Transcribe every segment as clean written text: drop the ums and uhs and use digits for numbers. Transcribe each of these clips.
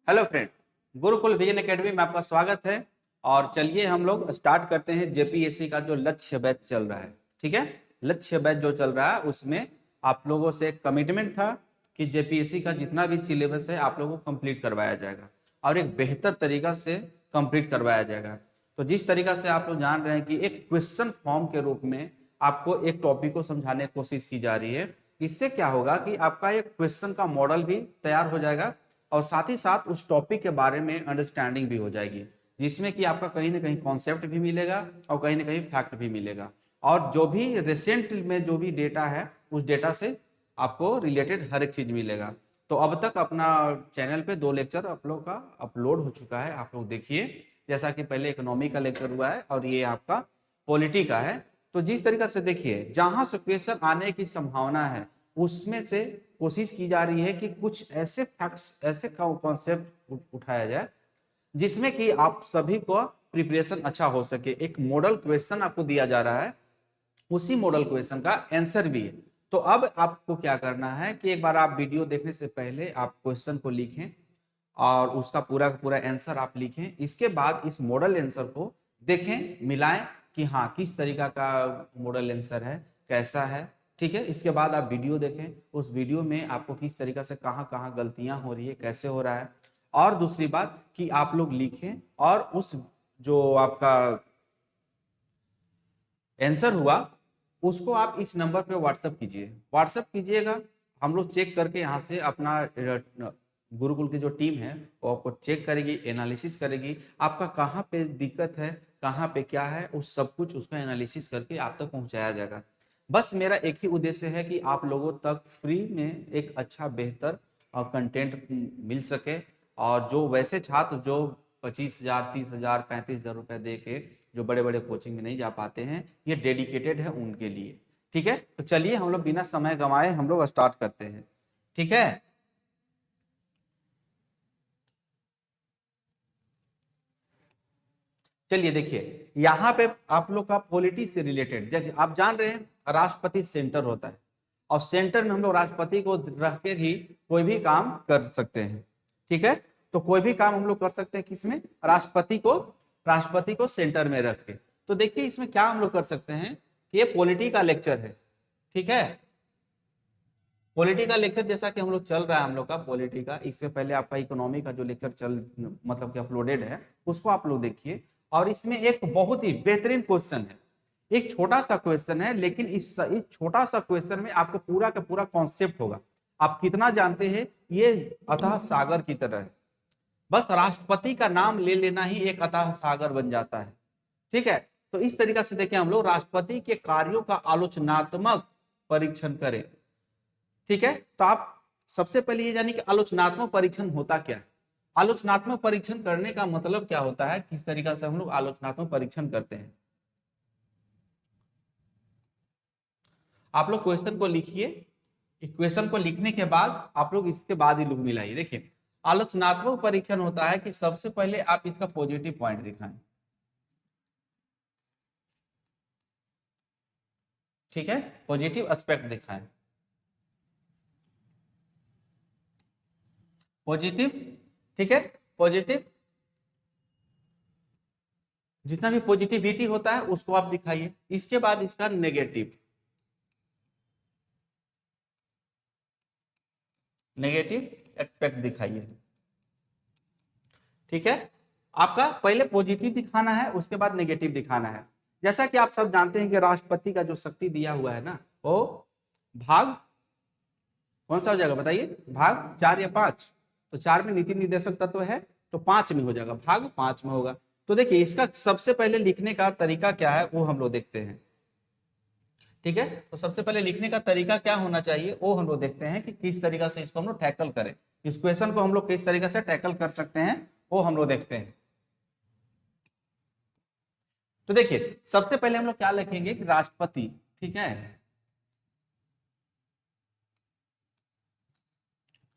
Hello friend, Gurukul vision academy में आपका स्वागत है। और चलिए हम लोग स्टार्ट करते हैं जेपीएससी का जो लक्ष्य बैच चल रहा है। ठीक है, लक्ष्य बैच जो चल रहा है उसमें आप लोगों से एक कमिटमेंट था कि जेपीएससी का जितना भी सिलेबस है आप लोगों को कंप्लीट करवाया जाएगा और एक बेहतर तरीका से कंप्लीट करवाया जाएगा। तो जिस तरीका से आप लोग जान रहे हैं कि एक क्वेश्चन फॉर्म के रूप में आपको एक टॉपिक को समझाने की कोशिश की जा रही है। इससे क्या होगा कि आपका एक क्वेश्चन का मॉडल भी तैयार हो जाएगा और साथ ही साथ उस टॉपिक के बारे में अंडरस्टैंडिंग भी हो जाएगी, जिसमें कि आपका कहीं ना कहीं कॉन्सेप्ट भी मिलेगा और कहीं ना कहीं फैक्ट भी मिलेगा। और जो भी रिसेंट में जो भी डेटा है उस डेटा से आपको रिलेटेड हर एक चीज मिलेगा। तो अब तक अपना चैनल पे 2 लेक्चर आप लोग का अपलोड हो चुका है, आप लोग देखिए। जैसा कि पहले इकोनॉमी का लेक्चर हुआ है और ये आपका पॉलिटी का है। तो जिस तरीका से देखिए जहां से क्वेश्चन आने की संभावना है उसमें से कोशिश की जा रही है कि कुछ ऐसे फैक्ट्स, ऐसे कॉन्सेप्ट उठाया जाए जिसमें कि आप सभी को प्रिपरेशन अच्छा हो सके। एक मॉडल क्वेश्चन आपको दिया जा रहा है, उसी मॉडल क्वेश्चन का आंसर भी है। तो अब आपको क्या करना है कि एक बार आप वीडियो देखने से पहले आप क्वेश्चन को लिखें और उसका पूरा का पूरा आंसर आप लिखें। इसके बाद इस मॉडल आंसर को देखें, मिलाएं कि हाँ किस तरीका का मॉडल आंसर है, कैसा है। ठीक है, इसके बाद आप वीडियो देखें, उस वीडियो में आपको किस तरीका से कहाँ कहाँ गलतियां हो रही है, कैसे हो रहा है। और दूसरी बात कि आप लोग लिखें और उस जो आपका आंसर हुआ उसको आप इस नंबर पे व्हाट्सअप कीजिए। व्हाट्सअप कीजिएगा, हम लोग चेक करके यहाँ से अपना गुरुकुल की जो टीम है वो आपको चेक करेगी, एनालिसिस करेगी आपका कहाँ पे दिक्कत है, कहाँ पे क्या है, उस सब कुछ उसका एनालिसिस करके आप तक पहुंचाया जाएगा। बस मेरा एक ही उद्देश्य है कि आप लोगों तक फ्री में एक अच्छा बेहतर कंटेंट मिल सके। और जो वैसे छात्र जो 25,000 30,000 35,000 रुपए दे के जो बड़े बड़े कोचिंग में नहीं जा पाते हैं, ये डेडिकेटेड है उनके लिए। ठीक है, तो चलिए हम लोग बिना समय गंवाए हम लोग स्टार्ट करते हैं। ठीक है, चलिए देखिए यहाँ पे आप लोग का पॉलिटी से रिलेटेड देखिए, आप जान रहे हैं राष्ट्रपति सेंटर होता है और सेंटर में हम लोग राष्ट्रपति को रख के ही कोई भी काम कर सकते हैं। ठीक है, तो कोई भी काम हम लोग कर सकते हैं किसमें, राष्ट्रपति को सेंटर में रख के। तो देखिए इसमें क्या हम लोग कर सकते हैं कि ये पॉलिटी का लेक्चर है। ठीक है, पॉलिटी का लेक्चर जैसा कि हम लोग चल रहा है हम लोग का पॉलिटी का, इससे पहले आपका इकोनॉमी का जो लेक्चर चल मतलब कि अपलोडेड है उसको आप लोग देखिए। और इसमें एक बहुत ही बेहतरीन क्वेश्चन है, एक छोटा सा क्वेश्चन है लेकिन इस छोटा सा क्वेश्चन में आपको पूरा का पूरा कॉन्सेप्ट होगा। आप कितना जानते हैं, ये अथाह सागर की तरह है। बस राष्ट्रपति का नाम ले लेना ही एक अथाह सागर बन जाता है। ठीक है, तो इस तरीका से देखें हम लोग राष्ट्रपति के कार्यों का आलोचनात्मक परीक्षण करें। ठीक है, तो आप सबसे पहले ये जानिए कि आलोचनात्मक परीक्षण होता क्या है। आलोचनात्मक परीक्षण करने का मतलब क्या होता है, किस तरीका से हम लोग आलोचनात्मक परीक्षण करते हैं। आप लोग क्वेश्चन को लिखिए, क्वेश्चन को लिखने के बाद आप लोग इसके बाद ही लोग मिलाइए। देखिए आलोचनात्मक परीक्षण होता है कि सबसे पहले आप इसका पॉजिटिव पॉइंट दिखाएं। ठीक है, पॉजिटिव एस्पेक्ट दिखाएं, पॉजिटिव। ठीक है, पॉजिटिव जितना भी पॉजिटिविटी होता है उसको आप दिखाइए। इसके बाद इसका नेगेटिव, नेगेटिव एस्पेक्ट दिखाइए। ठीक है, आपका पहले पॉजिटिव दिखाना है उसके बाद नेगेटिव दिखाना है। जैसा कि आप सब जानते हैं कि राष्ट्रपति का जो शक्ति दिया हुआ है ना, वो भाग कौन सा हो जाएगा बताइए, भाग 4 या 5। तो 4 में नीति निर्देशक तत्व है तो 5 में हो जाएगा, भाग 5 में होगा। तो देखिए इसका सबसे पहले लिखने का तरीका क्या है वो हम लोग देखते हैं। ठीक है, तो सबसे पहले लिखने का तरीका क्या होना चाहिए वो हम लोग देखते हैं कि किस तरीका से इसको हम लोग टैकल करें, इस क्वेश्चन को हम लोग किस तरीके से टैकल कर सकते हैं वो हम लोग देखते हैं। तो देखिए सबसे पहले हम लोग क्या लिखेंगे कि राष्ट्रपति। ठीक है,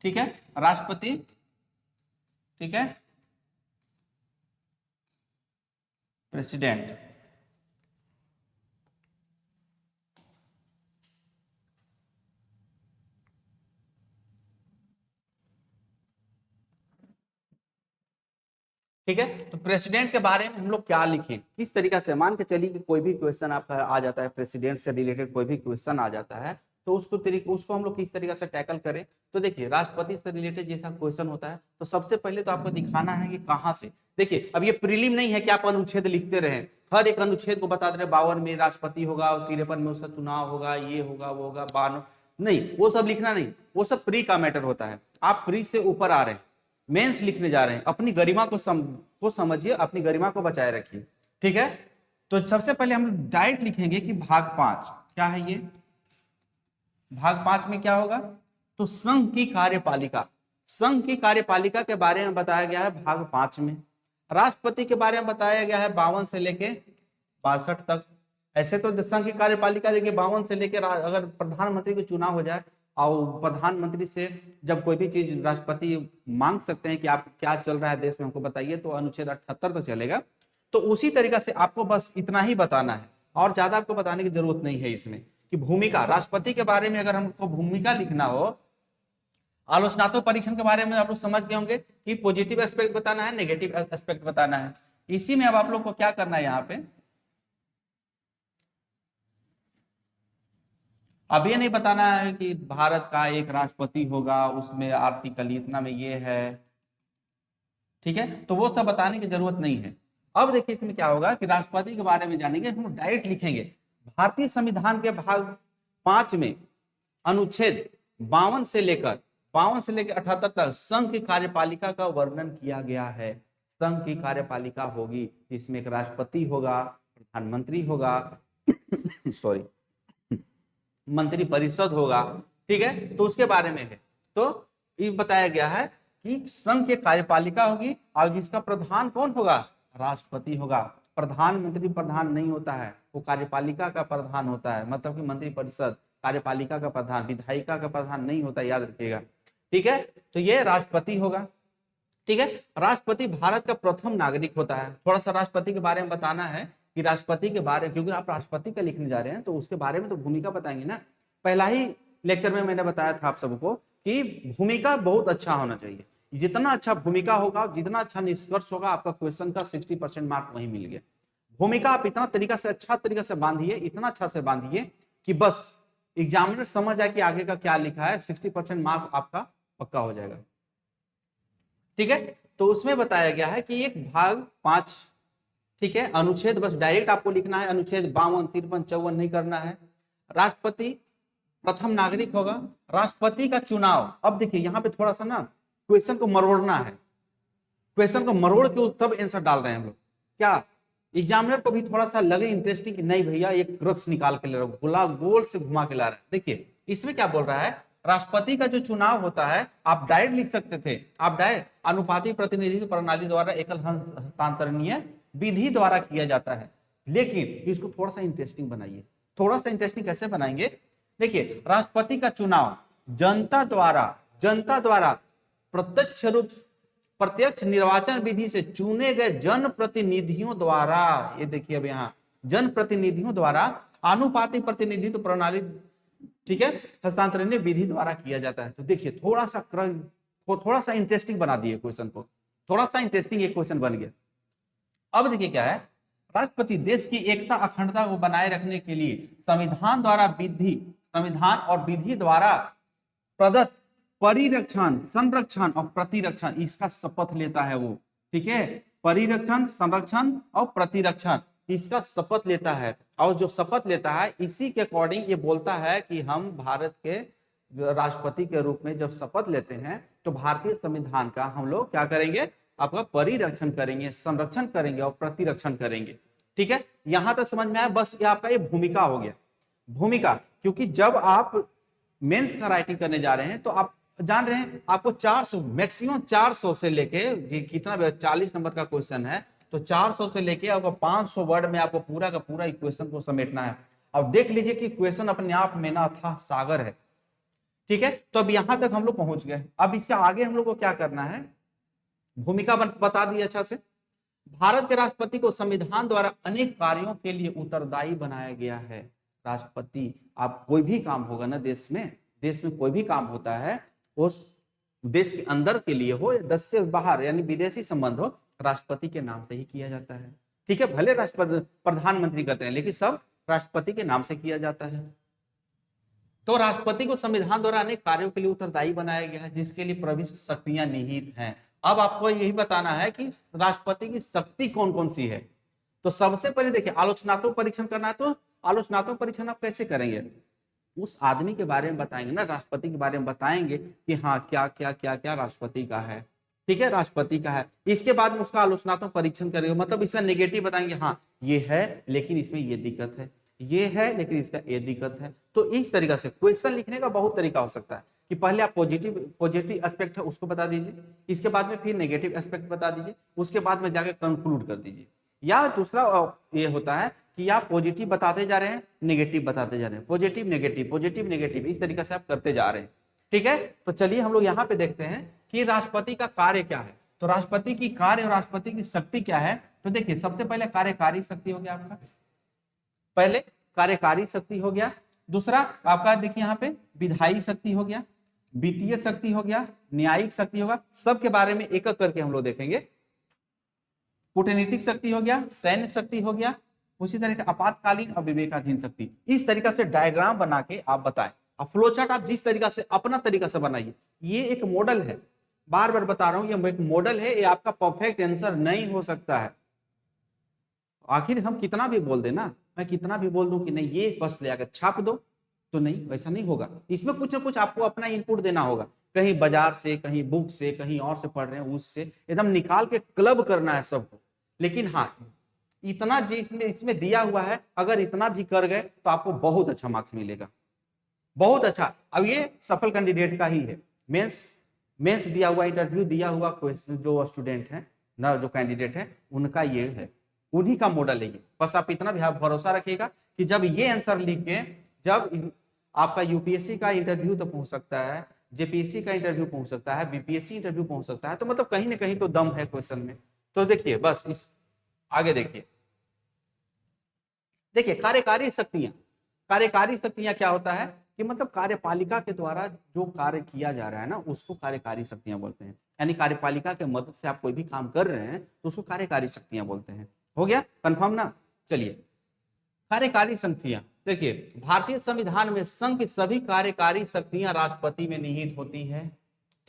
ठीक है, राष्ट्रपति। ठीक है, प्रेसिडेंट। ठीक है। तो प्रेसिडेंट के बारे में हम लोग क्या लिखें, किस तरीका से, मान के चलिए कि कोई भी क्वेश्चन आपका आ जाता है, प्रेसिडेंट से रिलेटेड कोई भी क्वेश्चन आ जाता है, तो उसको हम लोग किस तरीका से टैकल करें। तो देखिए, राष्ट्रपति से रिलेटेड जैसा क्वेश्चन होता है तो सबसे पहले तो आपको दिखाना है कि कहां से। देखिए, अब ये प्रीलिम नहीं है कि आप अनुच्छेद लिखते रहे, हर एक अनुच्छेद को बता दे रहे 52 में राष्ट्रपति होगा, 53 में उसका चुनाव होगा, ये होगा वो होगा, 52 नहीं, वो सब लिखना नहीं, वो सब प्री का मैटर होता है। आप प्री से ऊपर आ रहे हैं, मेंस लिखने जा रहे हैं, अपनी गरिमा को समझिए, अपनी गरिमा को बचाए रखिए। ठीक है। तो सबसे पहले हम डायरेक्ट लिखेंगे कि भाग 5 क्या है, ये भाग 5 में क्या होगा, तो संघ की कार्यपालिका, संघ की कार्यपालिका के बारे में बताया गया है भाग 5 में। राष्ट्रपति के बारे में बताया गया है 52 से लेके 62 तक। ऐसे तो संघ की कार्यपालिका देखिए 52 से लेकर, अगर प्रधानमंत्री का चुनाव हो जाए और प्रधानमंत्री से जब कोई भी चीज राष्ट्रपति मांग सकते हैं कि आप क्या चल रहा है देश में हमको बताइए, तो अनुच्छेद 78 तो चलेगा। तो उसी तरीका से आपको बस इतना ही बताना है और ज्यादा आपको बताने की जरूरत नहीं है इसमें, कि भूमिका, राष्ट्रपति के बारे में अगर हमको भूमिका लिखना हो, आलोचनात्मक परीक्षण के बारे में आप लोग समझ गए होंगे कि पॉजिटिव एस्पेक्ट बताना है, नेगेटिव एस्पेक्ट बताना है। इसी में अब आप लोग को क्या करना है, यहाँ पे अब ये नहीं बताना है कि भारत का एक राष्ट्रपति होगा, उसमें आर्टिकल इतना में ये है, ठीक है, तो वो सब बताने की जरूरत नहीं है। अब देखिए इसमें क्या होगा कि राष्ट्रपति के बारे में जानेंगे, हम डायरेक्ट लिखेंगे भारतीय संविधान के भाग 5 में अनुच्छेद 52 से लेकर 78 तक संघ की कार्यपालिका का वर्णन किया गया है। संघ की कार्यपालिका होगी, इसमें एक राष्ट्रपति होगा, प्रधानमंत्री होगा सॉरी, मंत्री परिषद होगा, ठीक है, तो उसके बारे में है। तो ये बताया गया है कि संघ की कार्यपालिका होगी और जिसका प्रधान कौन होगा, राष्ट्रपति होगा। प्रधानमंत्री प्रधान नहीं होता है, वो कार्यपालिका का प्रधान होता है, मतलब कि मंत्री परिषद कार्यपालिका का प्रधान, विधायिका का प्रधान नहीं होता, याद रखिएगा। ठीक है, तो ये राष्ट्रपति होगा। ठीक है, राष्ट्रपति भारत का प्रथम नागरिक होता है। थोड़ा सा राष्ट्रपति के बारे में बताना है कि राष्ट्रपति के बारे में, क्योंकि आप राष्ट्रपति का लिखने जा रहे हैं तो उसके बारे में तो भूमिका बताएंगे ना। पहला ही लेक्चर में मैंने बताया था आप सबको कि भूमिका बहुत अच्छा होना चाहिए, जितना अच्छा भूमिका होगा, जितना अच्छा निष्कर्ष होगा, आपका क्वेश्चन का 60% मार्क वहीं मिल गया। भूमिका आप इतना तरीका से, अच्छा तरीका से बांधिए, इतना अच्छा से बांधिए कि बस एग्जामिनर समझ जाए कि आगे का क्या लिखा है, 60% मार्क आपका पक्का हो जाएगा। ठीक है, तो उसमें बताया गया है कि एक भाग 5, ठीक है, अनुच्छेद बस डायरेक्ट आपको लिखना है, अनुच्छेद 52, 53, 54 नहीं करना है। राष्ट्रपति प्रथम नागरिक होगा, राष्ट्रपति का चुनाव। अब देखिए यहाँ पे थोड़ा सा ना क्वेश्चन को मरोड़ना है, क्वेश्चन को मरोड़ के तब आंसर डाल रहे हैं हम लोग, क्या एग्जामिनर को भी थोड़ा सा लगे इंटरेस्टिंग कि नहीं भैया एक क्रक्स निकाल के ले रहा गोला गोल से घुमा के ला रहा है। देखिए इसमें क्या बोल रहा है, राष्ट्रपति का जो चुनाव होता है आप डायरेक्ट लिख सकते थे, आप डायरेक्ट अनुपाती प्रतिनिधित्व प्रणाली द्वारा एकल हस्तांतरणीय विधि द्वारा किया जाता है, लेकिन इसको थोड़ा सा इंटरेस्टिंग बनाइए। थोड़ा सा इंटरेस्टिंग कैसे बनाएंगे, देखिए राष्ट्रपति का चुनाव जनता द्वारा प्रत्यक्ष निर्वाचन विधि से चुने गए जनप्रतिनिधियों द्वारा, ये देखिए अब यहाँ जनप्रतिनिधियों द्वारा आनुपातिक प्रतिनिधित्व प्रणाली, ठीक है, हस्तांतरणीय विधि द्वारा किया जाता है। तो देखिए थोड़ा सा इंटरेस्टिंग बना दिए क्वेश्चन को, थोड़ा सा इंटरेस्टिंग एक क्वेश्चन बन गया। अब देखिए क्या है, राष्ट्रपति देश की एकता अखंडता को बनाए रखने के लिए संविधान और विधि द्वारा प्रदत्त परिरक्षण, संरक्षण और प्रतिरक्षण, इसका शपथ लेता है वो। ठीक है, परिरक्षण, संरक्षण और प्रतिरक्षण, इसका शपथ लेता है। और जो शपथ लेता है इसी के अकॉर्डिंग ये बोलता है कि हम भारत के राष्ट्रपति के रूप में जब शपथ लेते हैं तो भारतीय संविधान का हम लोग क्या करेंगे, आपका परिरक्षण करेंगे, संरक्षण करेंगे और प्रतिरक्षण करेंगे। ठीक है, यहां तक समझ में आया। बस ये आपका ये भूमिका हो गया, भूमिका, क्योंकि जब आप मेंस का राइटिंग करने जा रहे हैं तो आप जान रहे हैं आपको 400 मैक्सिमम 400 से लेके कितना 40 नंबर का क्वेश्चन है, तो 400 से लेके आपको 500 वर्ड में आपको पूरा का पूरा क्वेश्चन को समेटना है। अब देख लीजिए कि क्वेश्चन अपने आप में ना था सागर है। ठीक है, तो अब यहां तक हम लोग पहुंच गए। अब इसके आगे हम लोग को क्या करना है, भूमिका बता दी अच्छा से। भारत के राष्ट्रपति को संविधान द्वारा अनेक कार्यों के लिए उत्तरदायी बनाया गया है। राष्ट्रपति, आप कोई भी काम होगा ना देश में कोई भी काम होता है, उस देश के अंदर के लिए हो या देश से बाहर यानी विदेशी संबंध हो, राष्ट्रपति के नाम से ही किया जाता है। ठीक है, भले राष्ट्रपति प्रधानमंत्री करते हैं लेकिन सब राष्ट्रपति के नाम से किया जाता है। तो राष्ट्रपति को संविधान द्वारा अनेक कार्यों के लिए उत्तरदायी बनाया गया है जिसके लिए प्रविष्ट शक्तियां निहित हैं। अब आपको यही बताना है कि राष्ट्रपति की शक्ति कौन कौन सी है। तो सबसे पहले देखिए, आलोचनात्मक परीक्षण करना है तो आलोचनात्मक परीक्षण आप कैसे करेंगे, उस आदमी के बारे में बताएंगे ना, राष्ट्रपति के बारे में बताएंगे कि हाँ क्या क्या क्या क्या राष्ट्रपति का है। ठीक है, राष्ट्रपति का है, इसके बाद में उसका आलोचनात्मक परीक्षण करेंगे, मतलब इसका नेगेटिव बताएंगे, हाँ ये है लेकिन इसमें ये दिक्कत है, ये है लेकिन इसका ये दिक्कत है। तो इस तरीका से क्वेश्चन लिखने का बहुत तरीका हो सकता है कि पहले आप पॉजिटिव एस्पेक्ट है उसको बता दीजिए, इसके बाद में फिर नेगेटिव एस्पेक्ट बता दीजिए, उसके बाद में जाकर कंक्लूड कर दीजिए। या दूसरा ये होता है कि आप पॉजिटिव बताते जा रहे हैं, नेगेटिव बताते जा रहे हैं, पॉजिटिव नेगेटिव, इस तरीके से आप करते जा रहे हैं। ठीक है, तो चलिए हम लोग यहाँ पे देखते हैं कि राष्ट्रपति का कार्य क्या है। तो राष्ट्रपति की कार्य और राष्ट्रपति की शक्ति क्या है। तो देखिए, सबसे पहले कार्यकारी शक्ति हो गया आपका, पहले कार्यकारी शक्ति हो गया, दूसरा आपका देखिए यहाँ पे विधायी शक्ति हो गया, वित्तीय शक्ति हो गया, न्यायिक शक्ति होगा, सबके बारे में एक एक करके हम लोग देखेंगे। कूटनीतिक शक्ति हो गया, सैन्य शक्ति हो गया, उसी तरह से आपातकालीन और विवेकाधीन शक्ति। इस तरीका से डायग्राम बना के आप बताएं। अब फ्लो चार्ट आप जिस तरीका से अपना तरीका से बनाइए, ये एक मॉडल है, बार बार बता रहा हूं, ये एक मॉडल है, ये आपका परफेक्ट आंसर नहीं हो सकता है। आखिर हम कितना भी बोल दें ना, मैं कितना भी बोल दूं कि नहीं ये बस ले आकर छाप दो, तो नहीं, वैसा नहीं होगा। इसमें कुछ ना कुछ आपको अपना इनपुट देना होगा, कहीं बाजार से, कहीं बुक से, कहीं और से पढ़ रहे हैं उससे एकदम निकाल के क्लब करना है सबको। लेकिन हाँ, इतना जिसमें इसमें दिया हुआ है, अगर इतना भी कर गए तो आपको बहुत अच्छा मार्क्स मिलेगा, बहुत अच्छा। अब ये सफल कैंडिडेट का ही है, मेंस दिया हुआ, इंटरव्यू दिया हुआ क्वेश्चन, जो स्टूडेंट है ना, जो कैंडिडेट है उनका ये है, उन्हीं का मॉडल है ये। बस आप इतना भी भरोसा रखिएगा कि जब ये आंसर लिख के जब आपका यूपीएससी का इंटरव्यू तो पहुंच सकता है, जेपीएससी का इंटरव्यू पहुंच सकता है, बीपीएससी इंटरव्यू पहुंच सकता है, तो मतलब कहीं ना कहीं तो दम है क्वेश्चन में। तो देखिए, बस इस आगे देखिए कार्यकारी शक्तियां क्या होता है कि मतलब कार्यपालिका के द्वारा जो कार्य किया जा रहा है ना, उसको कार्यकारी शक्तियां बोलते हैं। यानी कार्यपालिका के मदद से आप कोई भी काम कर रहे हैं तो उसको कार्यकारी शक्तियां बोलते हैं। हो गया कंफर्म ना। चलिए, कार्यकारी शक्तियां देखिए, भारतीय संविधान में संघ की सभी कार्यकारी शक्तियां राष्ट्रपति में निहित होती है।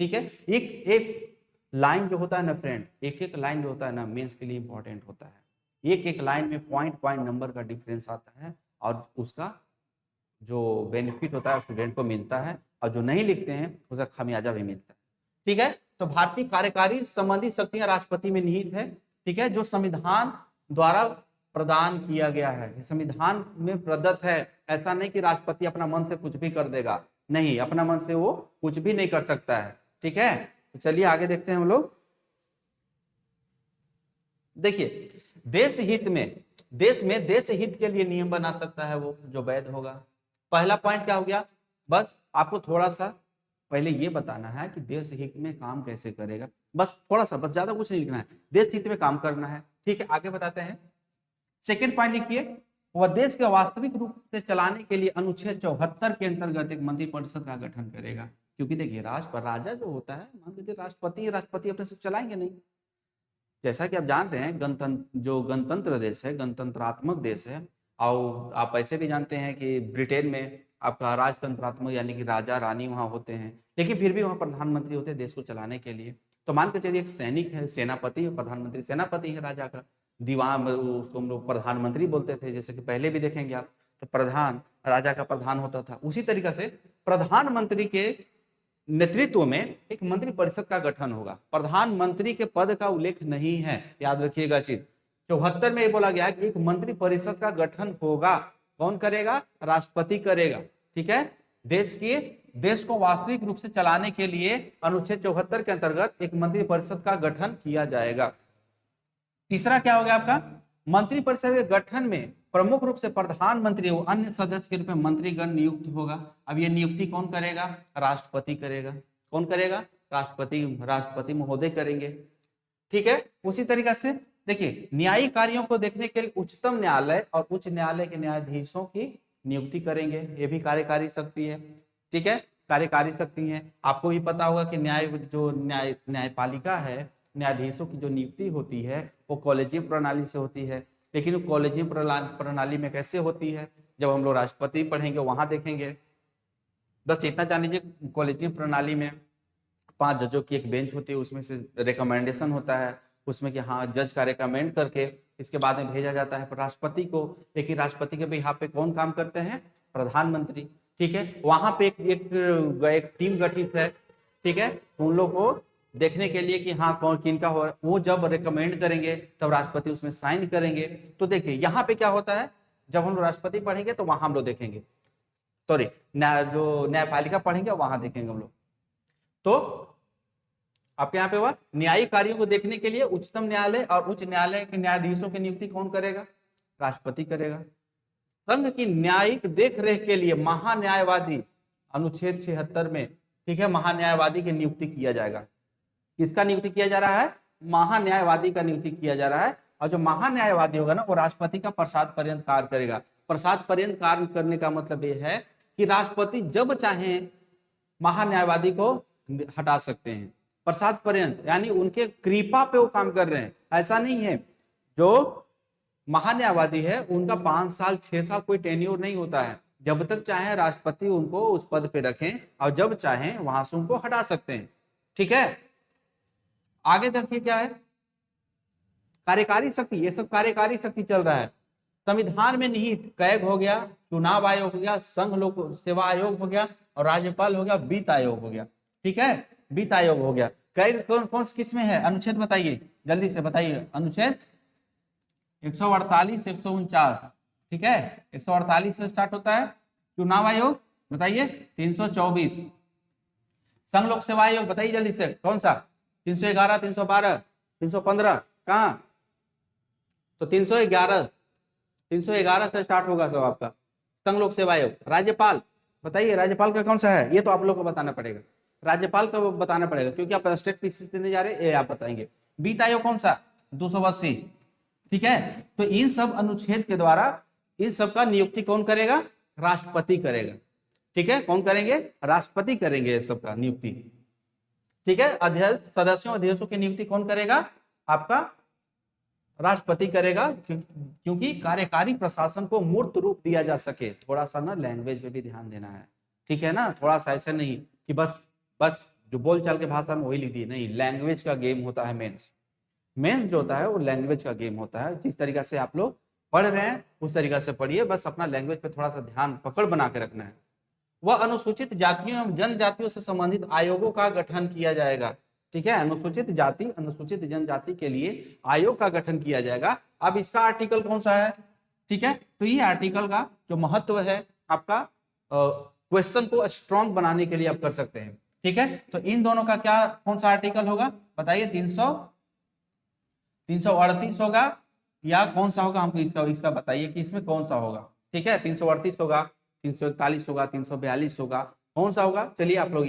ठीक है, एक लाइन जो होता है ना फ्रेंड, एक लाइन जो होता है ना, मेंस के लिए इंपॉर्टेंट होता है। एक लाइन में पॉइंट नंबर का डिफरेंस आता है और उसका जो बेनिफिट होता है स्टूडेंट को मिलता है, और जो नहीं लिखते हैं उसका खामियाजा भी मिलता है। ठीक है, तो भारतीय कार्यकारी संबंधी शक्तियां राष्ट्रपति में निहित है। ठीक है, जो संविधान द्वारा प्रदान किया गया है, संविधान में प्रदत्त है। ऐसा नहीं कि राष्ट्रपति अपना मन से कुछ भी कर देगा, नहीं, अपना मन से वो कुछ भी नहीं कर सकता है। ठीक है, तो चलिए आगे देखते हैं हम लोग। देखिए, देश हित के लिए नियम बना सकता है वो, जो वैध होगा। पहला पॉइंट क्या हो गया, बस आपको थोड़ा सा पहले ये बताना है कि देश हित में काम कैसे करेगा, बस थोड़ा सा, बस ज्यादा कुछ नहीं लिखना है, देश हित में काम करना है। ठीक है, आगे बताते हैं। सेकेंड पॉइंट लिखिए, वह देश के वास्तविक रूप से चलाने के लिए अनुच्छेद 74 के अंतर्गत एक मंत्रिपरिषद का गठन करेगा। क्योंकि देखिए, राजा जो होता है, मान लीजिए राष्ट्रपति अपने से चलाएंगे नहीं। जैसा कि आप जान रहे हैं, गणतंत्र देश है, गणतंत्रात्मक देश है, और आप ऐसे भी जानते हैं कि ब्रिटेन में आपका राजतंत्रात्मक, यानी कि राजा रानी वहां होते हैं, लेकिन फिर भी वहां प्रधानमंत्री होते हैं देश को चलाने के लिए। तो मान के चलिए, एक सैनिक है, सेनापति है, प्रधानमंत्री सेनापति है राजा का, दीवान उसको हम लोग प्रधानमंत्री बोलते थे, जैसे कि पहले भी देखेंगे आप, तो प्रधान राजा का प्रधान होता था। उसी तरीके से प्रधानमंत्री के नेतृत्व में एक मंत्रिपरिषद का गठन होगा। प्रधानमंत्री के पद का उल्लेख नहीं है, याद रखिएगा चीज। 74 में ये बोला गया कि एक मंत्रिपरिषद का गठन होगा। कौन करेगा? राष्ट्रपति करेगा। ठीक है, देश को वास्तविक रूप से चलाने के लिए अनुच्छेद 74 के अंतर्गत एक मंत्रिपरिषद का गठन किया जाएगा। तीसरा क्या हो गया आपका? मंत्रिपरिषद के गठन में प्रमुख रूप से प्रधानमंत्री और अन्य सदस्य के रूप में मंत्रीगण नियुक्त होगा। अब ये नियुक्ति कौन करेगा? राष्ट्रपति करेगा। कौन करेगा? राष्ट्रपति महोदय करेंगे। ठीक है, उसी तरीके से देखिए, न्यायिक कार्यों को देखने के लिए उच्चतम न्यायालय और उच्च न्यायालय के न्यायाधीशों की नियुक्ति करेंगे। ये भी कार्यकारी शक्ति है। ठीक है, कार्यकारी शक्ति है। आपको भी पता होगा कि न्यायपालिका है न्यायाधीशों की जो नियुक्ति होती है वो कॉलेजियम प्रणाली से होती है। लेकिन वो कॉलेजियम प्रणाली में कैसे होती है, जब हम लोग राष्ट्रपति पढ़ेंगे वहां देखेंगे। बस इतना जान लीजिए, कॉलेजियम प्रणाली में 5 जजों की एक बेंच होती है, उसमें से रिकमेंडेशन होता है, उसमें कि हाँ जज का रिकमेंड करके इसके बाद में भेजा जाता है राष्ट्रपति को। लेकिन राष्ट्रपति के बिहाफ पे कौन काम करते हैं, प्रधानमंत्री। ठीक है, वहां पे एक टीम गठित है। ठीक है, उन लोग को देखने के लिए कि हाँ कौन किनका हो, वो जब रिकमेंड करेंगे तब राष्ट्रपति उसमें साइन करेंगे। तो देखिए यहाँ पे क्या होता है, जब हम लोग राष्ट्रपति पढ़ेंगे तो वहां हम लोग देखेंगे, सॉरी जो न्यायपालिका पढ़ेंगे वहां देखेंगे हम लोग। तो आपके यहाँ पे हुआ न्यायिक कार्यों को देखने के लिए उच्चतम न्यायालय और उच्च न्यायालय के न्यायाधीशों की नियुक्ति कौन करेगा, राष्ट्रपति करेगा। संघ की न्यायिक देख रेख के लिए महान्यायवादी, अनुच्छेद 76 में, ठीक है, महान्यायवादी की नियुक्ति किया जाएगा। किसका नियुक्ति किया जा रहा है, महान्यायवादी का नियुक्ति किया जा रहा है। और जो महान्यायवादी होगा ना वो राष्ट्रपति का प्रसाद पर्यंत कार्य करेगा। प्रसाद पर्यंत कार्य करने का मतलब ये है कि राष्ट्रपति जब चाहे महान्यायवादी को हटा सकते हैं। प्रसाद पर्यंत यानी उनके कृपा पे वो काम कर रहे हैं, ऐसा नहीं है। जो महान्यायवादी है उनका 5 साल 6 साल कोई टेन्योर नहीं होता है, जब तक चाहे राष्ट्रपति उनको उस पद पे रखें और जब चाहे वहां से उनको हटा सकते हैं। ठीक है, आगे देखिए क्या है, कार्यकारी शक्ति, ये सब कार्यकारी शक्ति चल रहा है। संविधान में निहित कैग हो गया, चुनाव आयोग हो गया, संघ लोक सेवा आयोग हो गया और राज्यपाल हो गया, वित्त आयोग हो गया। ठीक है, वित्त आयोग हो गया। कैग कौन कौन किस में है, अनुच्छेद बताइए, जल्दी से बताइए। अनुच्छेद 148 149, ठीक है, 148 से स्टार्ट होता है। चुनाव आयोग बताइए 324। संघ लोक सेवा आयोग बताइए जल्दी से, कौन सा, 311 312 315, कहां, तो 311 से स्टार्ट होगा सब आपका संघ लोक सेवा आयोग। राज्यपाल बताइए, राज्यपाल का कौन सा है, ये तो आप लोग को बताना पड़ेगा, राज्यपाल का बताना पड़ेगा क्योंकि आप स्टेट पीसी देने जा रहे हैं, ये आप बताएंगे। वित्त आयोग कौन सा, 280। ठीक है, तो इन सब अनुच्छेद के द्वारा इन सब का नियुक्ति कौन करेगा, राष्ट्रपति करेगा। ठीक है, कौन करेंगे, राष्ट्रपति करेंगे सब का नियुक्ति। ठीक है, अध्यक्ष सदस्यों अध्यक्षों की नियुक्ति कौन करेगा, आपका राष्ट्रपति करेगा, क्योंकि कार्यकारी प्रशासन को मूर्त रूप दिया जा सके। थोड़ा सा ना लैंग्वेज पे भी ध्यान देना है, ठीक है ना, थोड़ा सा ऐसे नहीं कि बस जो बोलचाल के भाषा में वही लिख दी, नहीं, लैंग्वेज का गेम होता है। मेंस जो होता है वो लैंग्वेज का गेम होता है। जिस तरीका से आप लोग पढ़ रहे हैं उस तरीका से पढ़िए, बस अपना लैंग्वेज पे थोड़ा सा ध्यान पकड़ बना के रखना है। वह अनुसूचित जातियों एवं जनजातियों से संबंधित आयोगों का गठन किया जाएगा। ठीक है, अनुसूचित जाति अनुसूचित जनजाति के लिए आयोग का गठन किया जाएगा। अब इसका आर्टिकल कौन सा है, ठीक है, तो ये आर्टिकल का जो महत्व है आपका क्वेश्चन को स्ट्रॉन्ग बनाने के लिए आप कर सकते हैं। ठीक है, तो इन दोनों का क्या कौन सा आर्टिकल होगा बताइए, 338 होगा या कौन सा होगा, हमको इसका बताइए कि इसमें कौन सा होगा। ठीक है, 338 होगा, 341 होगा, 342 होगा, कौन सा होगा, चलिए आप लोग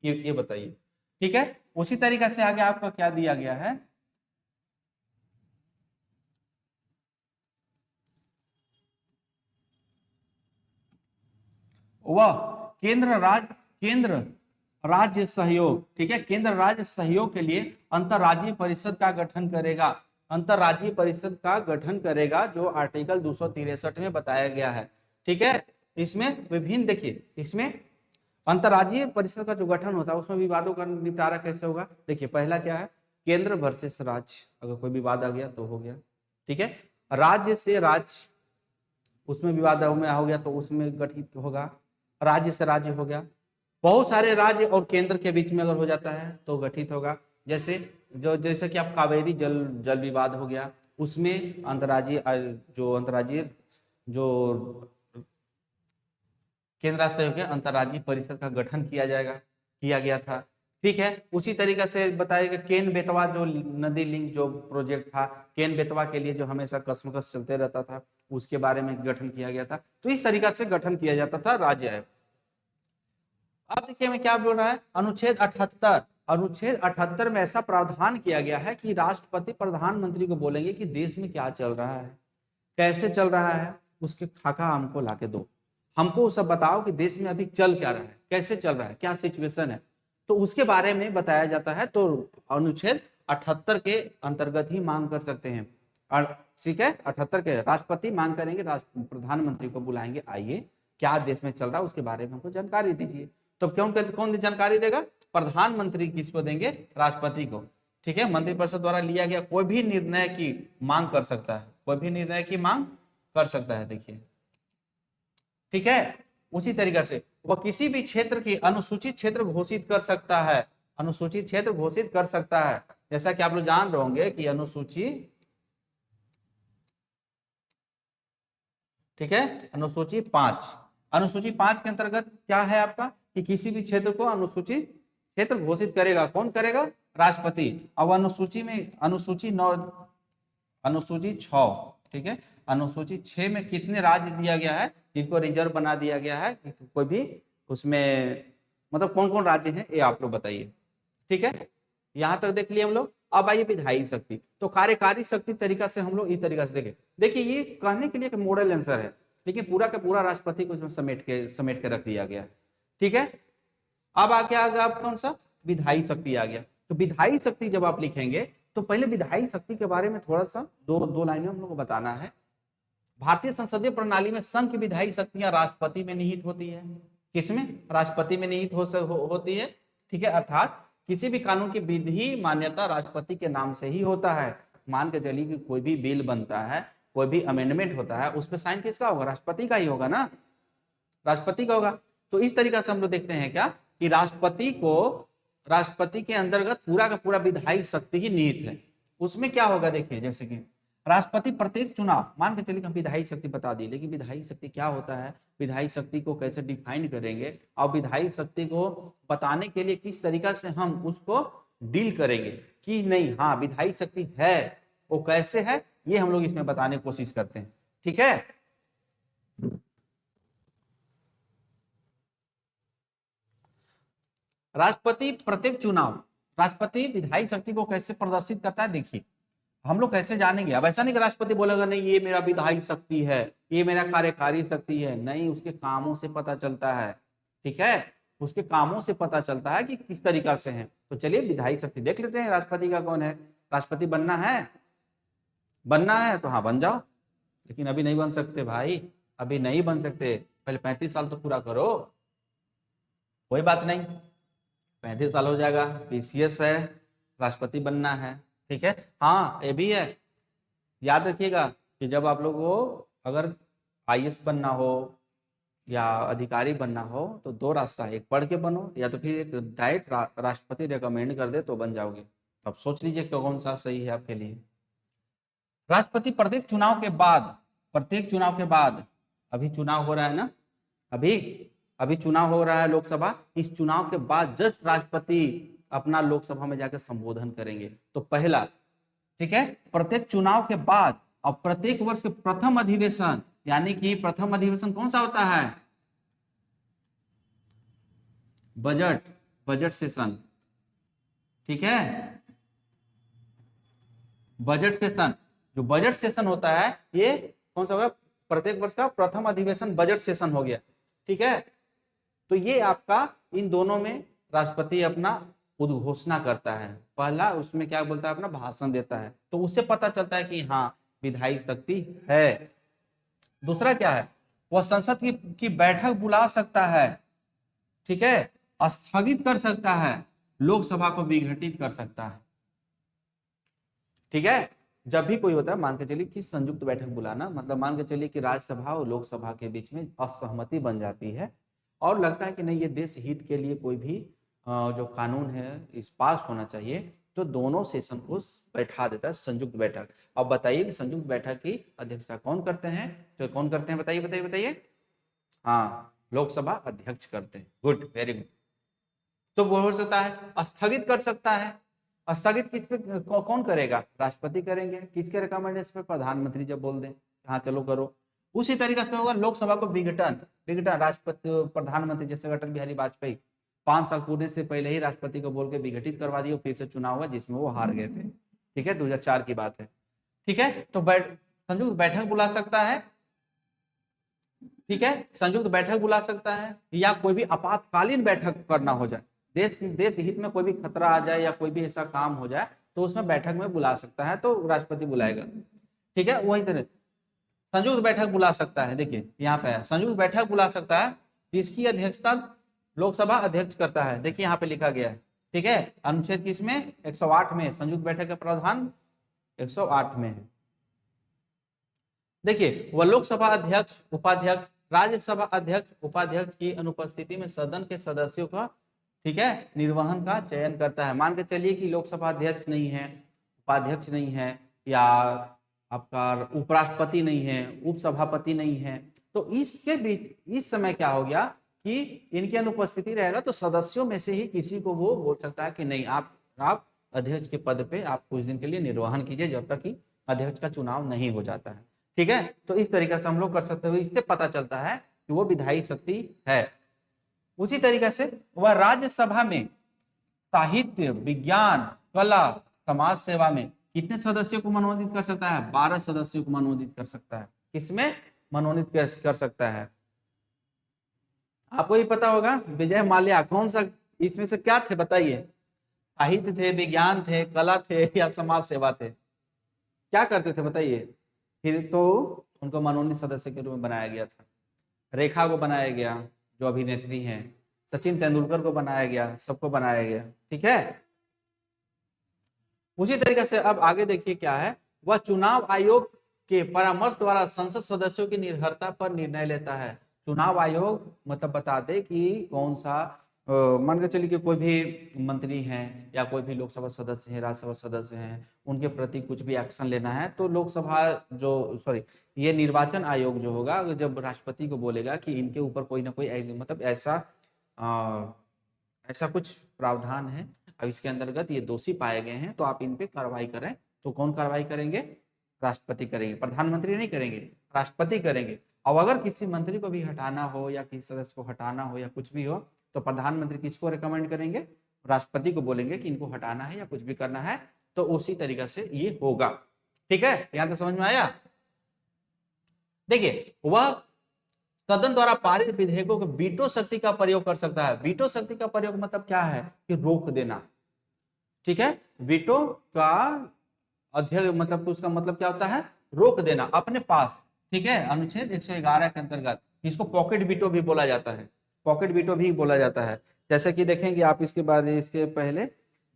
ये बताइए। ठीक है, उसी तरीका से आगे आपका क्या दिया गया है, वह केंद्र राज्य सहयोग। ठीक है, केंद्र राज्य सहयोग के लिए अंतरराज्यीय परिषद का गठन करेगा। अंतरराज्यीय परिषद का गठन करेगा जो आर्टिकल 263 में बताया गया है। ठीक है, इसमें विभिन्न, देखिए इसमें अंतरराज्यीय परिषद का जो गठन होता है उसमें विवादों का निपटारा कैसे होगा। देखिए पहला क्या है, केंद्र वर्सेस राज्य, अगर कोई विवाद आ गया तो हो गया। ठीक है, राज्य से राज्य, उसमें विवाद में हो गया तो उसमें गठित होगा। राज्य से राज्य हो गया, बहुत सारे राज्य और केंद्र के बीच में अगर हो जाता है तो गठित होगा। जैसे कि आप कावेरी जल विवाद हो गया, उसमें अंतरराज्यीय जो केंद्र से होकर अंतरराज्यीय परिषद का गठन किया गया था। ठीक है, उसी तरीके से बताएगा केन बेतवा जो नदी लिंक जो प्रोजेक्ट था, केन बेतवा के लिए जो हमेशा कसमकस चलते रहता था, उसके बारे में गठन किया गया था। तो इस तरीका से गठन किया जाता था राज्य आयोग। अब देखिए मैं क्या बोल रहा है, अनुच्छेद 78 में ऐसा प्रावधान किया गया है कि राष्ट्रपति प्रधानमंत्री को बोलेंगे कि देश में क्या चल रहा है, कैसे चल रहा है, उसके खाका हमको लाके दो, हमको सब बताओ कि देश में अभी चल क्या रहा है, कैसे चल रहा है, क्या सिचुएशन है, तो उसके बारे में बताया जाता है। तो अनुच्छेद 78 के अंतर्गत ही मांग कर सकते हैं। और ठीक है, 78 के राष्ट्रपति मांग करेंगे, प्रधानमंत्री को बुलाएंगे, आइए क्या देश में चल रहा है उसके बारे में हमको जानकारी दीजिए। तो कौन जानकारी देगा? प्रधानमंत्री किसको देंगे? राष्ट्रपति को। ठीक है, मंत्रिपरिषद द्वारा लिया गया कोई भी निर्णय की मांग कर सकता है, कोई भी निर्णय की मांग कर सकता है। देखिए, ठीक है, उसी तरीके से वह किसी भी क्षेत्र की अनुसूचित क्षेत्र घोषित कर सकता है, अनुसूचित क्षेत्र घोषित कर सकता है। जैसा कि आप लोग जान रहे होंगे कि अनुसूची, ठीक है, अनुसूची 5, अनुसूची 5 के अंतर्गत क्या है आपका कि किसी भी क्षेत्र को अनुसूचित क्षेत्र घोषित करेगा। कौन करेगा? राष्ट्रपति। अब अनुसूची में अनुसूची 9, अनुसूची 6, ठीक है, अनुसूची 6 में कितने राज्य दिया गया है जिनको रिजर्व बना दिया गया है? कोई भी उसमें मतलब कौन कौन राज्य हैं ये आप लोग बताइए। ठीक है, यहां तक देख लिए हम लोग। अब आइए विधायी शक्ति। तो कार्यकारी शक्ति तरीका से हम लोग इस तरीका से देखें। देखिए, ये कहने के लिए एक मॉडल आंसर है, लेकिन पूरा का पूरा राष्ट्रपति को इसमें समेट के रख दिया गया है। ठीक है, अब आगे आ गया आप कौन सा? विधायी शक्ति आ गया। तो विधायी शक्ति जब आप लिखेंगे तो पहले विधायी शक्ति के बारे में थोड़ा सा दो लाइनें हम लोग को बताना है। भारतीय संसदीय प्रणाली में संघ की विधायी शक्तियां राष्ट्रपति में निहित होती है। किसमें? राष्ट्रपति में निहित होती है। ठीक है, अर्थात किसी भी कानून की विधि मान्यता राष्ट्रपति के नाम से ही होता है। मान के चलिए कि कोई भी बिल बनता है, कोई भी अमेंडमेंट होता है, उस पर साइन किसका होगा? राष्ट्रपति का ही होगा ना, राष्ट्रपति का होगा। तो इस तरीका से हम लोग देखते हैं क्या कि राष्ट्रपति के अंतर्गत पूरा का पूरा विधायी शक्ति ही निहित है। उसमें क्या होगा देखिए, जैसे कि राष्ट्रपति प्रत्येक चुनाव, मान के चलिए हम विधायी शक्ति बता दी, लेकिन विधायी शक्ति क्या होता है, विधायी शक्ति को कैसे डिफाइन करेंगे और विधायी शक्ति को बताने के लिए किस तरीका से हम उसको डील करेंगे कि नहीं, हाँ विधायी शक्ति है, वो कैसे है, ये हम लोग इसमें बताने की कोशिश करते हैं। ठीक है, राष्ट्रपति प्रत्येक चुनाव, राष्ट्रपति विधायी शक्ति को कैसे प्रदर्शित करता है देखिए, हम लोग कैसे जानेंगे? अब ऐसा नहीं कि राष्ट्रपति बोलेगा नहीं ये मेरा विधायी शक्ति है, ये मेरा कार्यकारी शक्ति है, नहीं, उसके कामों से पता चलता है। ठीक है, उसके कामों से पता चलता है कि किस तरीका से है। तो चलिए विधायी शक्ति देख लेते हैं राष्ट्रपति का कौन है। राष्ट्रपति बनना है, बनना है तो हाँ बन जाओ, लेकिन अभी नहीं बन सकते भाई, अभी नहीं बन सकते, पहले 35 साल तो पूरा करो। कोई बात नहीं, 35 साल हो जाएगा, पीसीएस है, राष्ट्रपति बनना है। ठीक है, हाँ ये भी है, याद रखिएगा कि जब आप लोग को अगर आईएएस बनना हो या अधिकारी बनना हो तो दो रास्ता है, एक पढ़ के बनो या तो फिर एक डायरेक्ट राष्ट्रपति रेकमेंड कर दे तो बन जाओगे। अब सोच लीजिए कौन सा सही है आपके लिए। राष्ट्रपति प्रत्येक चुनाव के बाद, प्रत्येक चुनाव के बाद, अभी चुनाव हो रहा है ना, अभी चुनाव हो रहा है लोकसभा, इस चुनाव के बाद जस्ट राष्ट्रपति अपना लोकसभा में जाकर संबोधन करेंगे। तो पहला, ठीक है, प्रत्येक चुनाव के बाद और प्रत्येक वर्ष के प्रथम अधिवेशन, यानी कि प्रथम अधिवेशन कौन सा होता है? Budget session. ठीक है, बजट सेशन, जो बजट सेशन होता है ये कौन सा होगा? प्रत्येक वर्ष का प्रथम अधिवेशन बजट सेशन हो गया। ठीक है, तो ये आपका इन दोनों में राष्ट्रपति अपना उद्घोषणा करता है। पहला उसमें क्या बोलता है? अपना भाषण देता है, तो उससे पता चलता है कि हाँ विधायी शक्ति है। दूसरा क्या है? वह संसद की बैठक बुला सकता है, ठीक है, स्थगित कर सकता है, लोकसभा को विघटित कर सकता है। ठीक है, जब भी कोई होता है, मान के चलिए कि संयुक्त बैठक बुलाना, मतलब मान के चलिए कि राज्यसभा और लोकसभा के बीच में असहमति बन जाती है और लगता है कि नहीं ये देश हित के लिए कोई भी जो कानून है इस पास होना चाहिए, तो दोनों सेशन को बैठा देता है संयुक्त बैठक। अब बताइए कि संयुक्त बैठक की अध्यक्षता कौन करते हैं? तो कौन करते हैं बताइए बताइए बताइए? हाँ, लोकसभा अध्यक्ष करते हैं। Good, very good. तो वो हो सकता है स्थगित कर सकता है। स्थगित किस पे कौन करेगा? राष्ट्रपति करेंगे। किसके रिकमेंडेशन पे? प्रधानमंत्री जब बोल दें हाँ चलो करो। उसी तरीके से होगा लोकसभा को विघटन, राष्ट्रपति प्रधानमंत्री जैसे अटल बिहारी वाजपेयी 5 साल पूरे से पहले ही राष्ट्रपति को बोल के विघटित करवा दिया, फिर से चुनाव हुआ जिसमें वो हार गए थे। ठीक है, 2004 की बात है। ठीक है, तो संयुक्त बैठक बुला सकता है। ठीक है, संयुक्त बैठक बुला सकता है, या कोई भी आपातकालीन बैठक करना हो जाए, देश हित में कोई भी खतरा आ जाए या कोई भी ऐसा काम हो जाए तो उसमें बैठक में बुला सकता है, तो राष्ट्रपति बुलाएगा। ठीक है, वही तरह संयुक्त बैठक बुला सकता है। देखिए यहाँ पे है, संयुक्त बैठक बुला सकता है जिसकी अध्यक्षता लोकसभा अध्यक्ष करता है। देखिए यहाँ पे लिखा गया है। ठीक है, अनुच्छेद किसमें, 108 में संयुक्त बैठक का प्रावधान 108 में है। देखिए वह लोकसभा अध्यक्ष, उपाध्यक्ष, राज्यसभा अध्यक्ष, उपाध्यक्ष की अनुपस्थिति में सदन के सदस्यों का, ठीक है, निर्वहन का चयन करता है। मान के चलिए कि लोकसभा अध्यक्ष नहीं है, उपाध्यक्ष नहीं है, या आपका उपराष्ट्रपति नहीं है, उपसभापति नहीं है, तो इसके बीच इस समय क्या हो गया कि इनकी अनुपस्थिति रहेगा तो सदस्यों में से ही किसी को वो बोल सकता है कि नहीं, आप अध्यक्ष के पद पे आप कुछ दिन के लिए निर्वहन कीजिए जब तक कि अध्यक्ष का चुनाव नहीं हो जाता है। ठीक है, तो इस तरीके से हम लोग कर सकते हुए इससे पता चलता है कि वो विधायी शक्ति है। उसी तरीके से वह राज्यसभा में साहित्य, विज्ञान, कला, समाज सेवा में कितने सदस्यों को मनोनीत कर सकता है, 12 सदस्यों को मनोनीत कर सकता है। किसमें मनोनीत कर सकता है, आपको ही पता होगा। विजय माल्या कौन सा, इसमें से क्या थे बताइए, साहित्य थे, विज्ञान थे, कला थे, या समाज सेवा थे, क्या करते थे बताइए। फिर तो उनको मनोनीत सदस्य के रूप में बनाया गया था। रेखा को बनाया गया जो अभिनेत्री हैं, सचिन तेंदुलकर को बनाया गया, सबको बनाया गया। ठीक है, उसी तरीके से अब आगे देखिए क्या है, वह चुनाव आयोग के परामर्श द्वारा संसद सदस्यों की निर्भरता पर निर्णय लेता है। चुनाव आयोग मतलब बता दे कि कौन सा, मान के चलिए कि कोई भी मंत्री हैं या कोई भी लोकसभा सदस्य हैं, राज्यसभा सदस्य हैं, उनके प्रति कुछ भी एक्शन लेना है तो लोकसभा जो सॉरी ये निर्वाचन आयोग जो होगा, जब राष्ट्रपति को बोलेगा कि इनके ऊपर कोई ना कोई मतलब ऐसा कुछ प्रावधान है, अब इसके अंतर्गत ये दोषी पाए गए हैं तो आप इन पे कार्रवाई करें, तो कौन कार्रवाई करेंगे, राष्ट्रपति करेंगे, प्रधानमंत्री नहीं करेंगे, राष्ट्रपति करेंगे। और अगर किसी मंत्री को भी हटाना हो या किसी सदस्य को हटाना हो या कुछ भी हो तो प्रधानमंत्री किसको रिकमेंड करेंगे, राष्ट्रपति को बोलेंगे कि इनको हटाना है या कुछ भी करना है, तो उसी तरीके से ये होगा। ठीक है, यहां तक समझ में आया। देखिए वह सदन द्वारा पारित विधेयकों को वीटो शक्ति का प्रयोग कर सकता है। वीटो शक्ति का प्रयोग मतलब क्या है कि रोक देना। ठीक है, वीटो का अध्यक्ष मतलब उसका मतलब क्या होता है, रोक देना अपने पास। ठीक है, अनुच्छेद 111 के अंतर्गत इसको पॉकेट वीटो भी बोला जाता है, पॉकेट वीटो भी बोला जाता है। जैसे कि देखेंगे आप इसके बारे, इसके पहले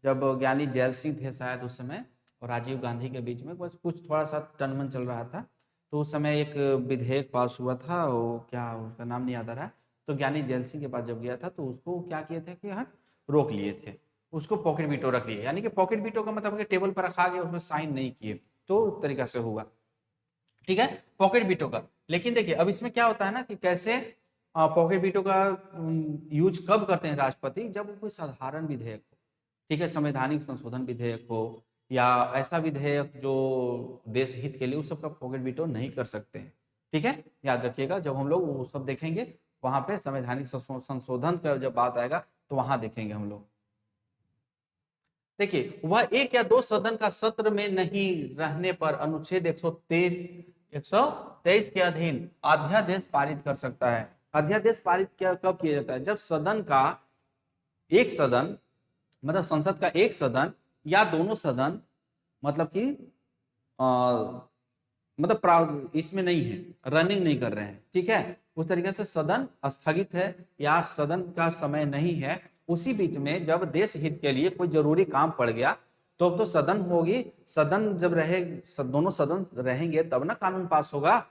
जब ज्ञानी जैल सिंह थे शायद उस समय और राजीव गांधी के बीच में बस कुछ थोड़ा सा टनमन चल रहा था, तो उस समय एक विधेयक पास हुआ था, वो क्या उसका नाम नहीं याद आ रहा है, तो ज्ञानी जैल सिंह के पास जब गया था तो उसको क्या किए थे कि हाँ रोक लिए थे, उसको पॉकेट वीटो रख लिए। यानी कि पॉकेट वीटो का मतलब कि टेबल पर रखा गया, उसमें साइन नहीं किए, तो तरीका से होगा। ठीक है, पॉकेट वीटो का। लेकिन देखिए अब इसमें क्या होता है ना कि कैसे पॉकेट वीटो का यूज कब करते हैं राष्ट्रपति, जब कोई साधारण विधेयक हो, ठीक है, संवैधानिक संशोधन विधेयक हो या ऐसा विधेयक जो देश हित के लिए, उस सब का पॉकेट वीटो नहीं कर सकते हैं। ठीक है, याद रखिएगा, जब हम लोग वो सब देखेंगे वहां पे संवैधानिक संशोधन का जब बात आएगा तो वहां देखेंगे हम लोग। देखिए वह एक या दो सदन का सत्र में नहीं रहने पर अनुच्छेद 123 के अधीन अध्यादेश पारित कर सकता है। अध्यादेश पारित कब किया जाता है, जब सदन का एक सदन मतलब संसद का एक सदन या दोनों सदन मतलब कि मतलब इसमें नहीं है, रनिंग नहीं कर रहे हैं। ठीक है, उस तरीके से सदन स्थगित है या सदन का समय नहीं है, उसी बीच में जब देश हित के लिए कोई जरूरी काम पड़ गया तो सदन होगी, सदन जब रहे, दोनों सदन रहेंगे तब ना कानून पास होगा।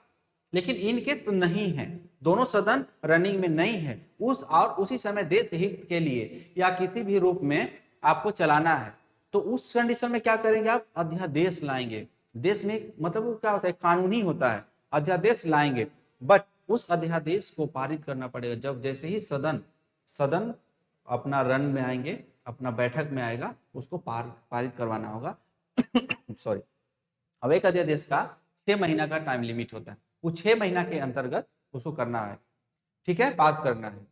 लेकिन इनके तो नहीं है, दोनों सदन रनिंग में नहीं है, उसी समय देश हित के लिए या किसी भी रूप में आपको चलाना है, तो उस कंडीशन में क्या करेंगे आप, अध्यादेश लाएंगे। देश में मतलब वो क्या होता है, कानूनी होता है, अध्यादेश लाएंगे। बट उस अध्यादेश को पारित करना पड़ेगा जब जैसे ही सदन अपना रन में आएंगे, अपना बैठक में आएगा, उसको पारित करवाना होगा। सॉरी, अब एक अध्यादेश का 6 महीना का टाइम लिमिट होता है, वो 6 महीना के अंतर्गत उसको करना है। ठीक है, पास करना है,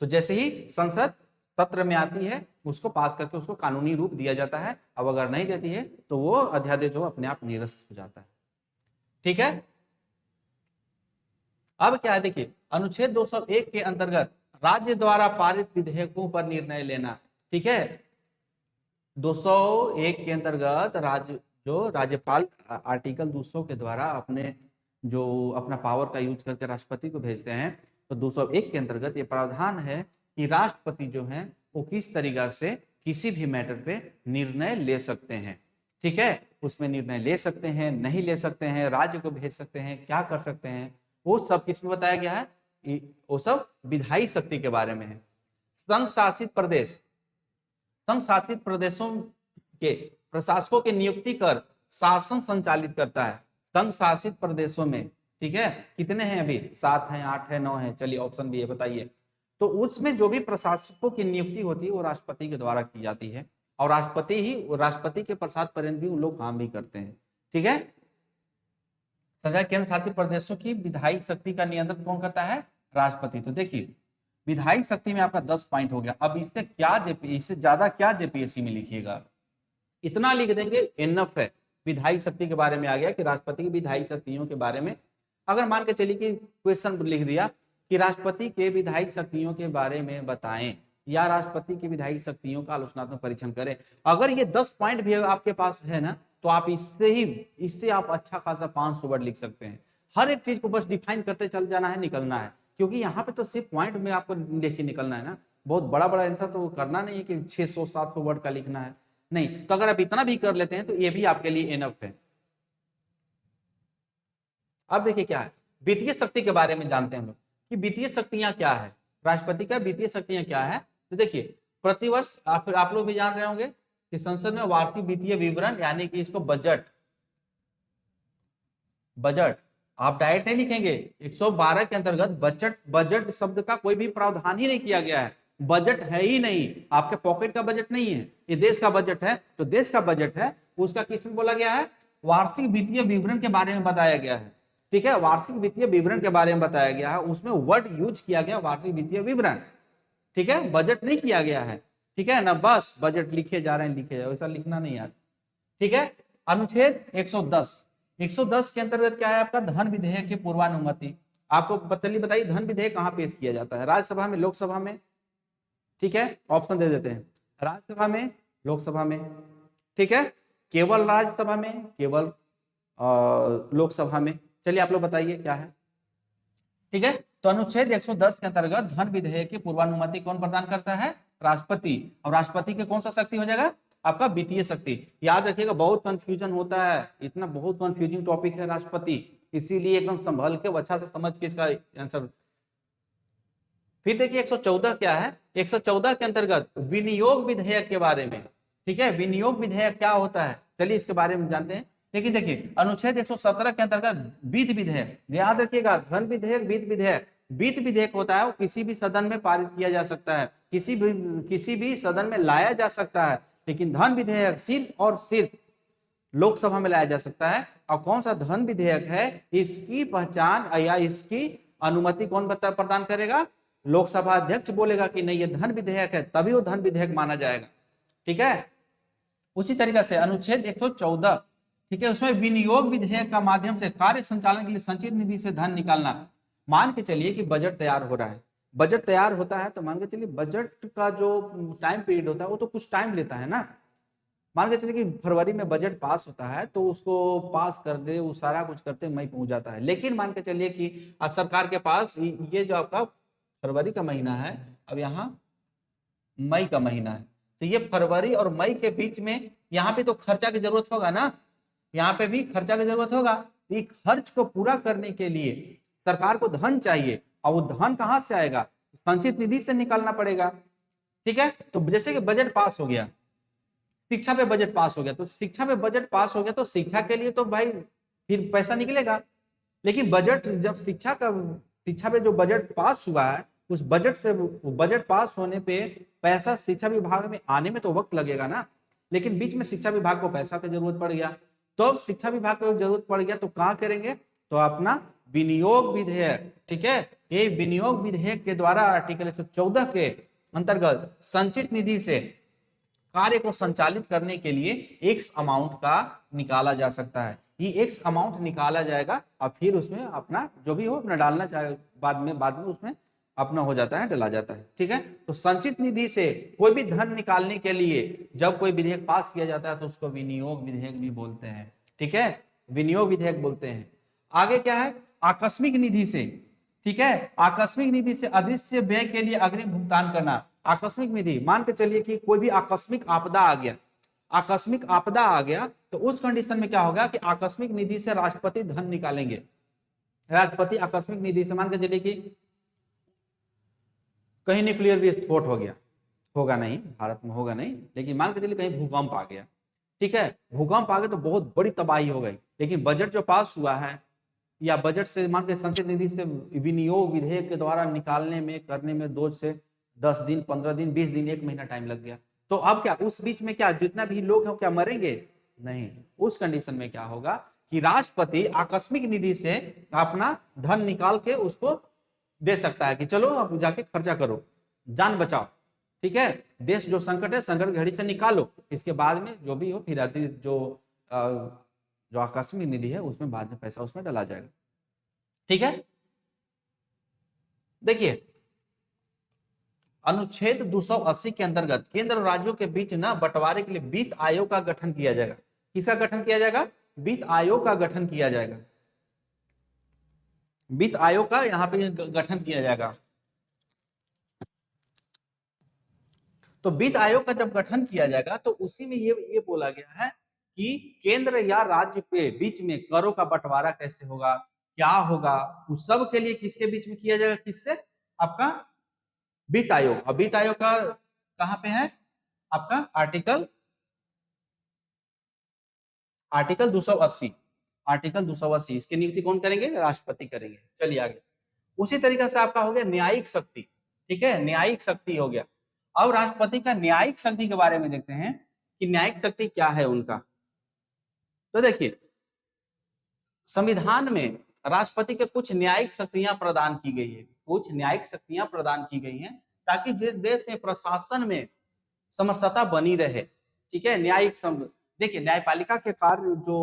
तो जैसे ही संसद सत्र में आती है उसको पास करके उसको कानूनी रूप दिया जाता है। अब अगर नहीं देती है तो वो अध्यादेश जो अपने आप निरस्त हो जाता है। ठीक है, अब क्या है, देखिए अनुच्छेद 201 के अंतर्गत राज्य द्वारा पारित विधेयकों पर निर्णय लेना। ठीक है, 201 के अंतर्गत जो राज्यपाल आर्टिकल 200 के द्वारा जो अपना पावर का यूज करके राष्ट्रपति को भेजते हैं, तो 201 के अंतर्गत ये प्रावधान है कि राष्ट्रपति जो है वो किस तरीका से किसी भी मैटर पे निर्णय ले सकते हैं। ठीक है, उसमें निर्णय ले सकते हैं, नहीं ले सकते हैं, राज्य को भेज सकते हैं, क्या कर सकते हैं, वो सब किसमें बताया गया है, वो सब विधायी शक्ति के बारे में है। संघ शासित प्रदेशों के प्रशासकों की नियुक्ति कर शासन संचालित करता है। संघ शासित प्रदेशों में, ठीक है, कितने हैं अभी, 7 हैं, 8 है, 9 है, चलिए ऑप्शन भी है, बताइए। तो उसमें जो भी प्रशासकों की नियुक्ति होती है वो राष्ट्रपति के द्वारा की जाती है, और राष्ट्रपति के प्रसाद पर्यंत भी उन लोग काम भी करते हैं। ठीक है, संघ केंद्र शासित प्रदेशों की विधायी शक्ति का नियंत्रण कौन करता है, राष्ट्रपति। तो देखिए विधायी शक्ति में आपका 10 पॉइंट हो गया। अब इससे ज्यादा क्या जेपीएससी में लिखिएगा, इतना लिख देंगे इनफ है। विधायी शक्ति के बारे में आ गया कि राष्ट्रपति की विधायी शक्तियों के बारे में, अगर मान के चलिए कि क्वेश्चन लिख दिया कि राष्ट्रपति के विधायी शक्तियों के बारे में बताएं या राष्ट्रपति की विधायी शक्तियों का आलोचनात्मक परीक्षण करें, अगर ये 10 पॉइंट भी आपके पास है ना, तो आप इससे आप अच्छा खासा 500 वर्ड लिख सकते हैं। हर एक चीज को बस डिफाइन करते चल जाना है, निकलना है, क्योंकि यहाँ पे तो सिर्फ पॉइंट में आपको देख के निकलना है ना। बहुत बड़ा बड़ा आंसर तो करना नहीं है कि 600-700 वर्ड का लिखना है, नहीं। तो अगर आप इतना भी कर लेते हैं तो ये भी आपके लिए इनफ है। अब देखिए क्या है, वित्तीय शक्ति के बारे में जानते हैं हम लोग कि वित्तीय शक्तियां क्या है, राष्ट्रपति का वित्तीय शक्तियां क्या है। तो देखिए प्रतिवर्ष आप लोग भी जान रहे होंगे कि संसद में वार्षिक वित्तीय विवरण, यानी कि इसको बजट आप डायरेक्ट नहीं लिखेंगे। 112 के अंतर्गत बजट शब्द का कोई भी प्रावधान ही नहीं किया गया है। बजट है ही नहीं, आपके पॉकेट का बजट नहीं है, ये देश का बजट है। तो देश का बजट है, उसका किसमें बोला गया है, वार्षिक वित्तीय विवरण के बारे में बताया गया है। ठीक है, वार्षिक वित्तीय विवरण के बारे में बताया गया है, उसमें वर्ड यूज किया गया वार्षिक वित्तीय विवरण। ठीक है, बजट नहीं किया गया है। ठीक है ना, बस बजट लिखे जा रहे हैं, लिखे जा, वैसा लिखना नहीं यार। ठीक है, अनुच्छेद 110 के अंतर्गत क्या है आपका, धन विधेयक की पूर्वानुमति। आपको बताइए धन विधेयक कहाँ पेश किया जाता है, राज्यसभा में, लोकसभा में। ठीक है, ऑप्शन दे देते हैं, राज्यसभा में, लोकसभा में। ठीक है, केवल राज्यसभा में, केवल लोकसभा में। चलिए आप लोग बताइए क्या है। ठीक है, तो अनुच्छेद 110 के अंतर्गत धन विधेयक की पूर्वानुमति कौन प्रदान करता है, राष्ट्रपति। और राष्ट्रपति के कौन सा शक्ति हो जाएगा, आपका वित्तीय शक्ति। याद रखिएगा, बहुत कंफ्यूजन होता है, इतना बहुत कंफ्यूजिंग टॉपिक है राष्ट्रपति, इसीलिए एकदम संभल के अच्छा से समझ के इसका आंसर। फिर देखिए 114 क्या है, 114 के अंतर्गत विनियोग विधेयक के बारे में। ठीक है, विनियोग विधेयक क्या होता है, चलिए इसके बारे में जानते हैं। लेकिन देखिए अनुच्छेद 117 के अंतर्गत वित्त विधेयक, याद रखिएगा, धन विधेयक, वित्त विधेयक। वित्त विधेयक होता है वो किसी भी सदन में पारित किया जा सकता है, किसी भी सदन में लाया जा सकता है, लेकिन धन विधेयक सिर्फ और सिर्फ लोकसभा में लाया जा सकता है। और कौन सा धन विधेयक है, इसकी पहचान या इसकी अनुमति कौन प्रदान करेगा, लोकसभा अध्यक्ष बोलेगा कि नहीं ये धन विधेयक है, तभी वो धन विधेयक माना जाएगा। ठीक है, उसी तरीके से अनुच्छेद 114, ठीक है, उसमें विनियोग विधेयक का माध्यम से कार्य संचालन के लिए संचित निधि से धन निकालना। मान के चलिए कि बजट तैयार हो रहा है, बजट तैयार होता है तो मान के चलिए बजट का जो टाइम पीरियड होता है वो तो कुछ टाइम लेता है ना। मान के चलिए कि फरवरी में बजट पास होता है तो उसको पास कर दे, वो सारा कुछ करते मई पहुंच जाता है। लेकिन मान के चलिए कि अब सरकार के पास ये जो आपका फरवरी का महीना है, अब यहाँ मई का महीना है, तो ये फरवरी और मई के बीच में यहाँ पे तो खर्चा की जरूरत होगा ना, यहाँ पे भी खर्चा की जरूरत होगा। ये खर्च को पूरा करने के लिए सरकार को धन चाहिए, और वो धन कहाँ से आएगा, संचित निधि से निकालना पड़ेगा। ठीक है, तो जैसे कि बजट पास हो गया, शिक्षा पे बजट पास हो गया, तो शिक्षा पे बजट पास हो गया तो शिक्षा के लिए तो भाई फिर पैसा निकलेगा। लेकिन बजट जब शिक्षा पे जो बजट पास हुआ है, उस बजट पास होने पे पैसा शिक्षा विभाग में आने में तो वक्त लगेगा ना। लेकिन बीच में शिक्षा विभाग को पैसा की जरूरत पड़ गया, तो अब शिक्षा विभाग को जरूरत पड़ गया तो कहाँ करेंगे, तो अपना विनियोग विधेयक। ठीक है, ये विनियोग विधेयक के द्वारा आर्टिकल 114 के अंतर्गत संचित निधि से कार्य को संचालित करने के लिए एक्स अमाउंट का निकाला जा सकता है। ये एक्स अमाउंट निकाला जाएगा और फिर उसमें अपना जो भी हो अपना डालना चाहे बाद में उसमें अपना हो जाता है, डला जाता है। ठीक है, तो संचित निधि से कोई भी धन निकालने के लिए जब कोई विधेयक पास किया जाता है तो उसको विनियोग विधेयक भी बोलते हैं। ठीक है, विनियोग विधेयक बोलते हैं। आगे क्या है, आकस्मिक निधि से। ठीक है, आकस्मिक निधि से अदृश्य व्यय के लिए अग्रिम भुगतान करना। आकस्मिक निधि, मान के चलिए कि कोई भी आकस्मिक आपदा आ गया, आकस्मिक आपदा आ गया, तो उस कंडीशन में क्या होगा कि आकस्मिक निधि से राष्ट्रपति धन निकालेंगे। राष्ट्रपति आकस्मिक निधि से, मान के चलिए कि कहीं न्यूक्लियर विस्फोट हो गया, होगा नहीं, भारत में होगा नहीं, लेकिन मान के चलिए कहीं भूकंप आ गया। ठीक है, भूकंप आ गया तो बहुत बड़ी तबाही हो गई, लेकिन बजट जो पास हुआ है या बजट से मान के संचित निधि से विनियोग विधेयक के द्वारा निकालने में करने में 2 से 10 दिन, 15 दिन, 20 दिन, 1 महीना टाइम लग गया। तो अब क्या उस बीच में क्या जितना भी लोग हैं क्या मरेंगे? नहीं। उस कंडीशन में क्या होगा कि राष्ट्रपति आकस्मिक निधि से अपना धन निकाल के उसको दे सकता है कि चलो अब जाके खर्चा करो, जान बचाओ। ठीक है, देश जो संकट है, संकट घड़ी से निकालो, इसके बाद में जो भी हो फिर आती जो आकस्मिक निधि है उसमें बाद में पैसा उसमें डाला जाएगा। ठीक है, देखिए अनुच्छेद 280 के अंतर्गत केंद्र और राज्यों के बीच न बंटवारे के लिए वित्त आयोग का गठन किया जाएगा। किसका गठन किया जाएगा? वित्त आयोग का गठन किया जाएगा। वित्त आयोग का यहां पे गठन किया जाएगा। तो वित्त आयोग का जब गठन किया जाएगा तो उसी में ये बोला गया है कि केंद्र या राज्य के बीच में करों का बंटवारा कैसे होगा, क्या होगा, उस सब के लिए किसके बीच में किया जाएगा? किससे? आपका वित्त आयोग। और वित्त आयोग का कहां पे है? आपका आर्टिकल 280। आर्टिकल 280 इसकी नियुक्ति कौन करेंगे? राष्ट्रपति करेंगे। चलिए आगे। उसी तरीके से आपका हो गया न्यायिक शक्ति। ठीक है, न्यायिक शक्ति हो गया। अब राष्ट्रपति का न्यायिक शक्ति के बारे में देखते हैं कि न्यायिक शक्ति क्या है उनका। तो देखिए संविधान में राष्ट्रपति के कुछ न्यायिक शक्तियां प्रदान की गई है, कुछ न्यायिक शक्तियां प्रदान की गई हैं ताकि जिस देश में प्रशासन में समरसता बनी रहे। ठीक है, न्यायिक देखिए न्यायपालिका के कार्य जो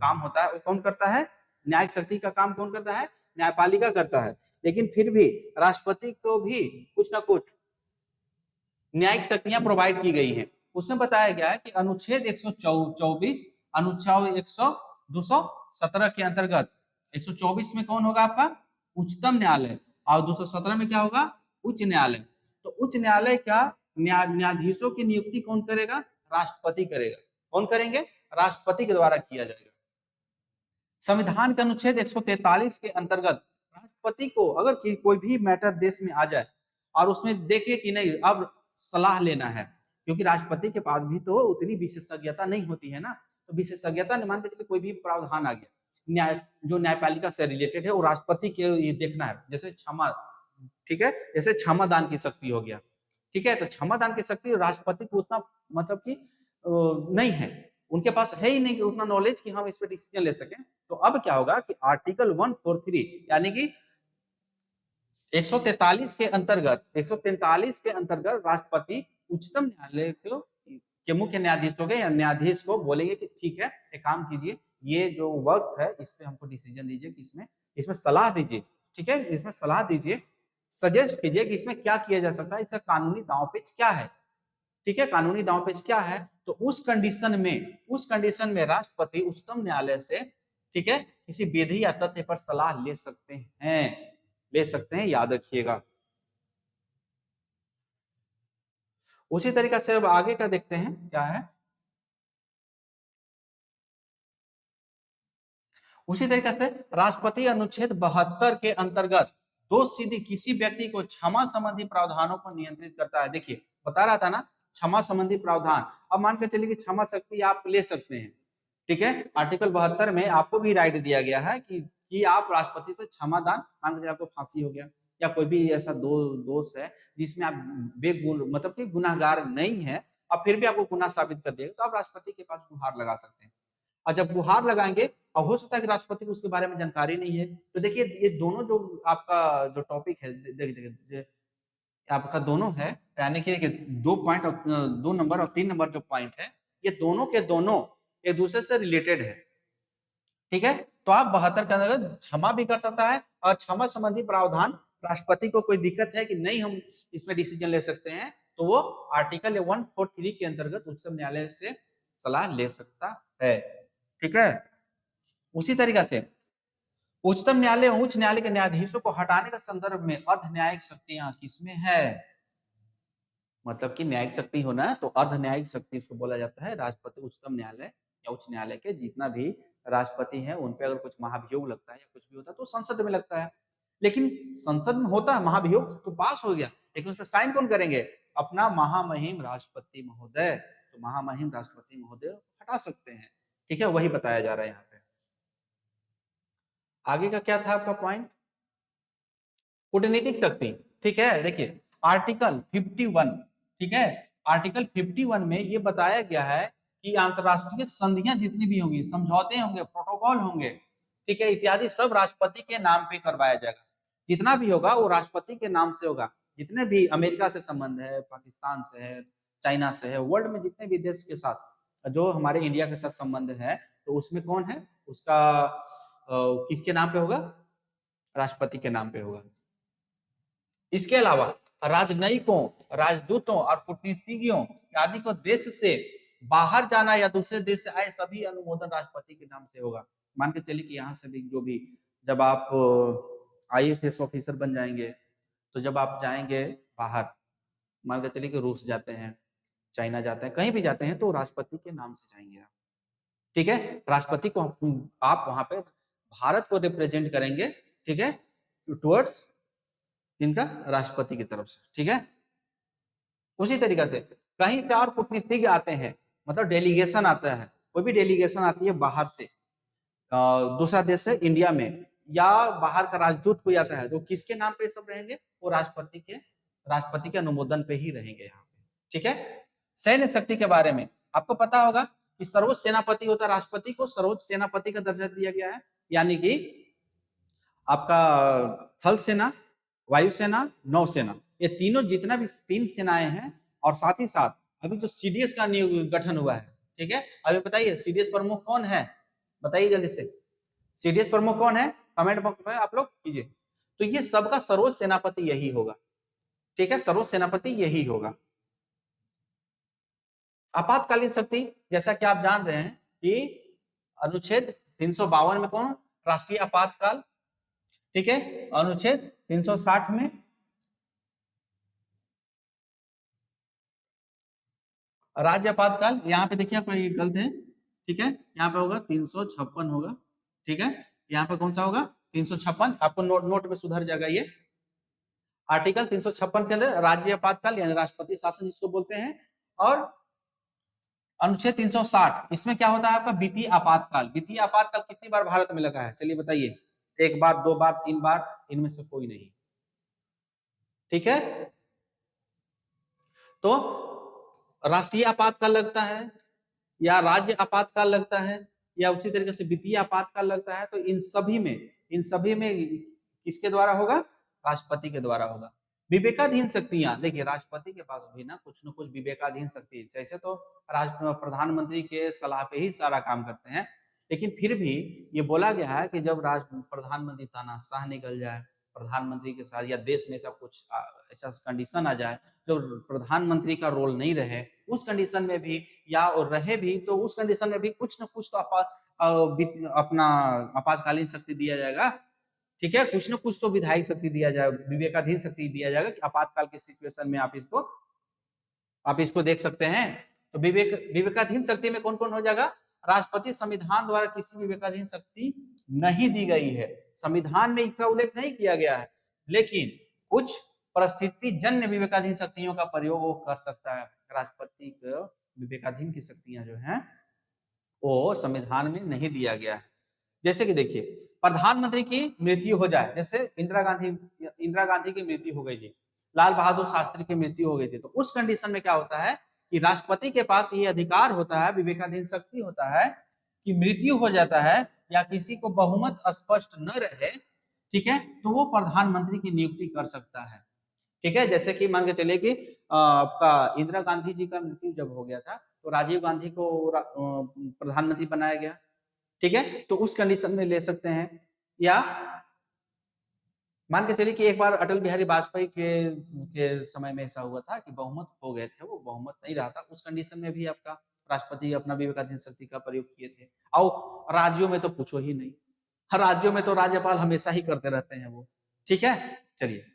काम होता है वो कौन करता है? न्यायिक शक्ति का काम कौन करता है? न्यायपालिका करता है। लेकिन फिर भी राष्ट्रपति को भी कुछ ना कुछ न्यायिक शक्तियां प्रोवाइड की गई हैं। उसमें बताया गया है कि अनुच्छेद 124, अनुच्छेद 217 के अंतर्गत 124 में कौन होगा आपका? उच्चतम न्यायालय, और 217 में क्या होगा? उच्च न्यायालय। तो उच्च न्यायालय का न्यायाधीशों की नियुक्ति कौन करेगा? राष्ट्रपति करेगा। कौन करेंगे? राष्ट्रपति के द्वारा किया जाएगा। संविधान के अनुच्छेद 143 के अंतर्गत राष्ट्रपति को अगर कोई भी मैटर देश में आ जाए और उसमें देखे कि नहीं अब सलाह लेना है, क्योंकि राष्ट्रपति के पास भी तो उतनी विशेषज्ञता नहीं होती है ना, तो विशेषज्ञता मान के चलिए कोई भी प्रावधान आ गया न्याय जो न्यायपालिका से रिलेटेड है वो राष्ट्रपति के ये देखना है। जैसे क्षमा, ठीक है, जैसे क्षमा दान की शक्ति हो गया। ठीक है, तो क्षमा दान की शक्ति राष्ट्रपति को उतना मतलब कि नहीं है, उनके पास है ही नहीं उतना नॉलेज कि हम इस पर डिसीजन ले सकें। तो अब क्या होगा कि आर्टिकल 143 यानी कि 143 के अंतर्गत, 143 के अंतर्गत राष्ट्रपति उच्चतम न्यायालय के मुख्य न्यायाधीश हो गए या न्यायाधीश को बोलेंगे कि ठीक है एक काम कीजिए, ये जो वर्क है इस पे हमको डिसीजन दीजिए कि इसमें सलाह दीजिए। ठीक है, इसमें सलाह दीजिए, सजेस्ट कीजिए कि इसमें क्या किया जा सकता है, इसका कानूनी दांवपेच क्या है। ठीक है, कानूनी दांवपेच क्या है? तो उस कंडीशन में राष्ट्रपति उच्चतम न्यायालय से, ठीक है, किसी विधि या तथ्य पर सलाह ले सकते हैं, याद रखिएगा। उसी तरीके से अब आगे का देखते हैं क्या है। उसी तरीके से राष्ट्रपति अनुच्छेद 72 के अंतर्गत दोष सिद्धि किसी व्यक्ति को क्षमा संबंधी प्रावधानों को नियंत्रित करता है। देखिए बता रहा था ना क्षमा संबंधी प्रावधान। अब मान के चलिए कि क्षमा शक्ति आप ले सकते हैं। ठीक है, आर्टिकल 72 में आपको भी राइट दिया गया है कि आप राष्ट्रपति से क्षमा दान, मान के चलिए आपको फांसी हो गया या कोई भी ऐसा दोष है जिसमें आप बेगुन मतलब कि गुनाहगार नहीं है और फिर भी आपको गुनाह साबित कर दिया तो आप राष्ट्रपति के पास गुहार लगा सकते हैं। और जब गुहार लगाएंगे और हो सकता है कि राष्ट्रपति को उसके बारे में जानकारी नहीं है, तो देखिए ये दोनों जो आपका जो टॉपिक है देखिए आपका दोनों है, यानी कि 2 नंबर और 3 नंबर जो पॉइंट है ये दोनों के दोनों एक दूसरे से रिलेटेड है। ठीक है, तो आप 72 के अंदर क्षमा भी कर सकता है और क्षमा संबंधी प्रावधान राष्ट्रपति को कोई दिक्कत है कि नहीं हम इसमें डिसीजन ले सकते हैं, तो वो आर्टिकल 143 के अंतर्गत उच्चतम न्यायालय से सलाह ले सकता है। ठीक है, उसी तरीका से उच्चतम न्यायालय उच्च न्यायालय के न्यायाधीशों को हटाने के संदर्भ में अर्ध न्यायिक शक्तियां किसमें है, मतलब कि न्यायिक शक्ति होना है तो अर्ध न्यायिक शक्ति इसको बोला जाता है। राष्ट्रपति उच्चतम न्यायालय या उच्च न्यायालय के जितना भी राष्ट्रपति है उन पे अगर कुछ महाभियोग लगता है या कुछ भी होता है तो संसद में लगता है, लेकिन संसद में होता है महाभियोग तो पास हो गया, लेकिन उस पर साइन कौन करेंगे, अपना महामहिम राष्ट्रपति महोदय। तो महामहिम राष्ट्रपति महोदय हटा सकते हैं। ठीक है, वही बताया जा रहा है यहाँ पे। आगे का क्या था आपका पॉइंट, कूटनीतिक शक्ति। ठीक है, देखिए आर्टिकल 51, ठीक है, आर्टिकल 51 में ये बताया गया है कि अंतरराष्ट्रीय संधियां जितनी भी होंगी, समझौते होंगे, प्रोटोकॉल होंगे, ठीक है, इत्यादि सब राष्ट्रपति के नाम पे करवाया जाएगा। जितना भी होगा वो राष्ट्रपति के नाम से होगा। जितने भी अमेरिका से संबंध है, पाकिस्तान से है, चाइना से है, वर्ल्ड में जितने भी देश के साथ जो हमारे इंडिया के साथ संबंध है, तो उसमें कौन है उसका किसके नाम पे होगा, राष्ट्रपति के नाम पे होगा। इसके अलावा राजनयिकों, राजदूतों और कूटनीतिज्ञों आदि को देश से बाहर जाना या दूसरे देश से आए सभी अनुमोदन राष्ट्रपति के नाम से होगा। मान के चलिए कि यहाँ से भी जो भी जब आप IAS ऑफिसर बन जाएंगे तो जब आप जाएंगे बाहर, मान के चलिए कि रूस जाते हैं, चाइना जाते हैं, कहीं भी जाते हैं तो राष्ट्रपति के नाम से जाएंगे आप। ठीक है, राष्ट्रपति को आप वहां पे भारत को रिप्रेजेंट करेंगे, ठीक है, टुवर्ड्स इनका राष्ट्रपति की तरफ से। ठीक है, उसी तरीका से कहीं से और कूटनीतिज्ञ आते हैं, मतलब डेलीगेशन आता है, कोई भी डेलीगेशन आती है बाहर से दूसरा देश से इंडिया में, या बाहर का राजदूत कोई आता है, तो किसके नाम पे सब रहेंगे, वो राष्ट्रपति के अनुमोदन पे ही रहेंगे यहाँ पे। ठीक है, सैन्य शक्ति के बारे में आपको पता होगा कि सर्वोच्च सेनापति होता है, राष्ट्रपति को सर्वोच्च सेनापति का दर्जा दिया गया है, यानी कि आपका थल सेना, वायुसेना, नौसेना, ये तीनों जितना भी 3 सेनाएं हैं, और साथ ही साथ अभी जो CDS का गठन हुआ है। ठीक है, अभी बताइए CDS प्रमुख कौन है, बताइए जल्दी से, CDS प्रमुख कौन है, कमेंट बॉक्स में आप लोग कीजिए। तो ये सबका सर्वोच्च सेनापति यही होगा। ठीक है, सर्वोच्च सेनापति यही होगा। आपातकालीन शक्ति, जैसा कि आप जान रहे हैं कि अनुच्छेद 352 में कौन, राष्ट्रीय आपातकाल। ठीक है, अनुच्छेद 360 में राज्य आपातकाल, यहाँ पे देखिए आपका ये गलत है। ठीक है, यहाँ पे होगा 356 होगा। ठीक है, यहाँ पे कौन सा होगा 356, आपको नोट में सुधर जाएगा ये। आर्टिकल 356 के अंदर राज्य आपातकाल यानी राष्ट्रपति शासन जिसको बोलते हैं, और अनुच्छेद 360 इसमें क्या होता है आपका वित्तीय आपातकाल। वित्तीय आपातकाल कितनी बार भारत में लगा है, चलिए बताइए, 1 बार, 2 बार, 3 बार, इनमें से कोई नहीं। ठीक है, तो राष्ट्रीय आपातकाल लगता है, या राज्य आपातकाल लगता है, या उसी तरीके से वित्तीय आपातकाल लगता है, तो इन सभी में किसके द्वारा होगा, राष्ट्रपति के द्वारा होगा। विवेकाधीन शक्तियां, देखिए राष्ट्रपति के पास भी ना कुछ विवेकाधीन शक्ति, जैसे तो प्रधानमंत्री के सलाह पे ही सारा काम करते हैं, लेकिन फिर भी ये बोला गया है कि जब प्रधानमंत्री तानाशाह निकल जाए प्रधानमंत्री के साथ, या देश में ऐसा कुछ ऐसा कंडीशन आ जाए जो प्रधानमंत्री का रोल नहीं रहे, उस कंडीशन में भी या रहे भी, तो उस कंडीशन में भी कुछ न कुछ तो अपना आपातकालीन शक्ति दिया जाएगा। ठीक है, कुछ न कुछ तो विधायक शक्ति दिया जाएगा, विवेकाधीन शक्ति दिया जाएगा कि आपातकाल की सिचुएशन में आप इसको देख सकते हैं। तो विवेकाधीन शक्ति में कौन कौन हो जाएगा, राष्ट्रपति संविधान द्वारा किसी विवेकाधीन शक्ति नहीं दी गई है, संविधान में इसका उल्लेख नहीं किया गया है, लेकिन कुछ परिस्थिति जन्य विवेकाधीन शक्तियों का प्रयोग वो कर सकता है। राष्ट्रपति को विवेकाधीन की शक्तियां जो हैं वो संविधान में नहीं दिया गया है। जैसे कि देखिए प्रधानमंत्री की मृत्यु हो जाए, जैसे इंदिरा गांधी की मृत्यु हो गई थी, लाल बहादुर शास्त्री की मृत्यु हो गई थी, तो उस कंडीशन में क्या होता है कि राष्ट्रपति के पास ये अधिकार होता है, विवेकाधीन शक्ति होता है कि मृत्यु हो जाता है या किसी को बहुमत स्पष्ट न रहे, ठीक है, तो वो प्रधानमंत्री की नियुक्ति कर सकता है। ठीक है, जैसे कि मान के चलिए कि आपका इंदिरा गांधी जी का मृत्यु जब हो गया था तो राजीव गांधी को प्रधानमंत्री बनाया गया। ठीक है, तो उस कंडीशन में ले सकते हैं, या मान के चलिए कि एक बार अटल बिहारी वाजपेयी के समय में ऐसा हुआ था कि बहुमत हो गए थे, वो बहुमत नहीं रहा था, उस कंडीशन में भी आपका राष्ट्रपति अपना विवेकाधीन शक्ति का प्रयोग किए थे। और राज्यों में तो पूछो ही नहीं, हर राज्यों में तो राज्यपाल हमेशा ही करते रहते हैं वो। ठीक है, चलिए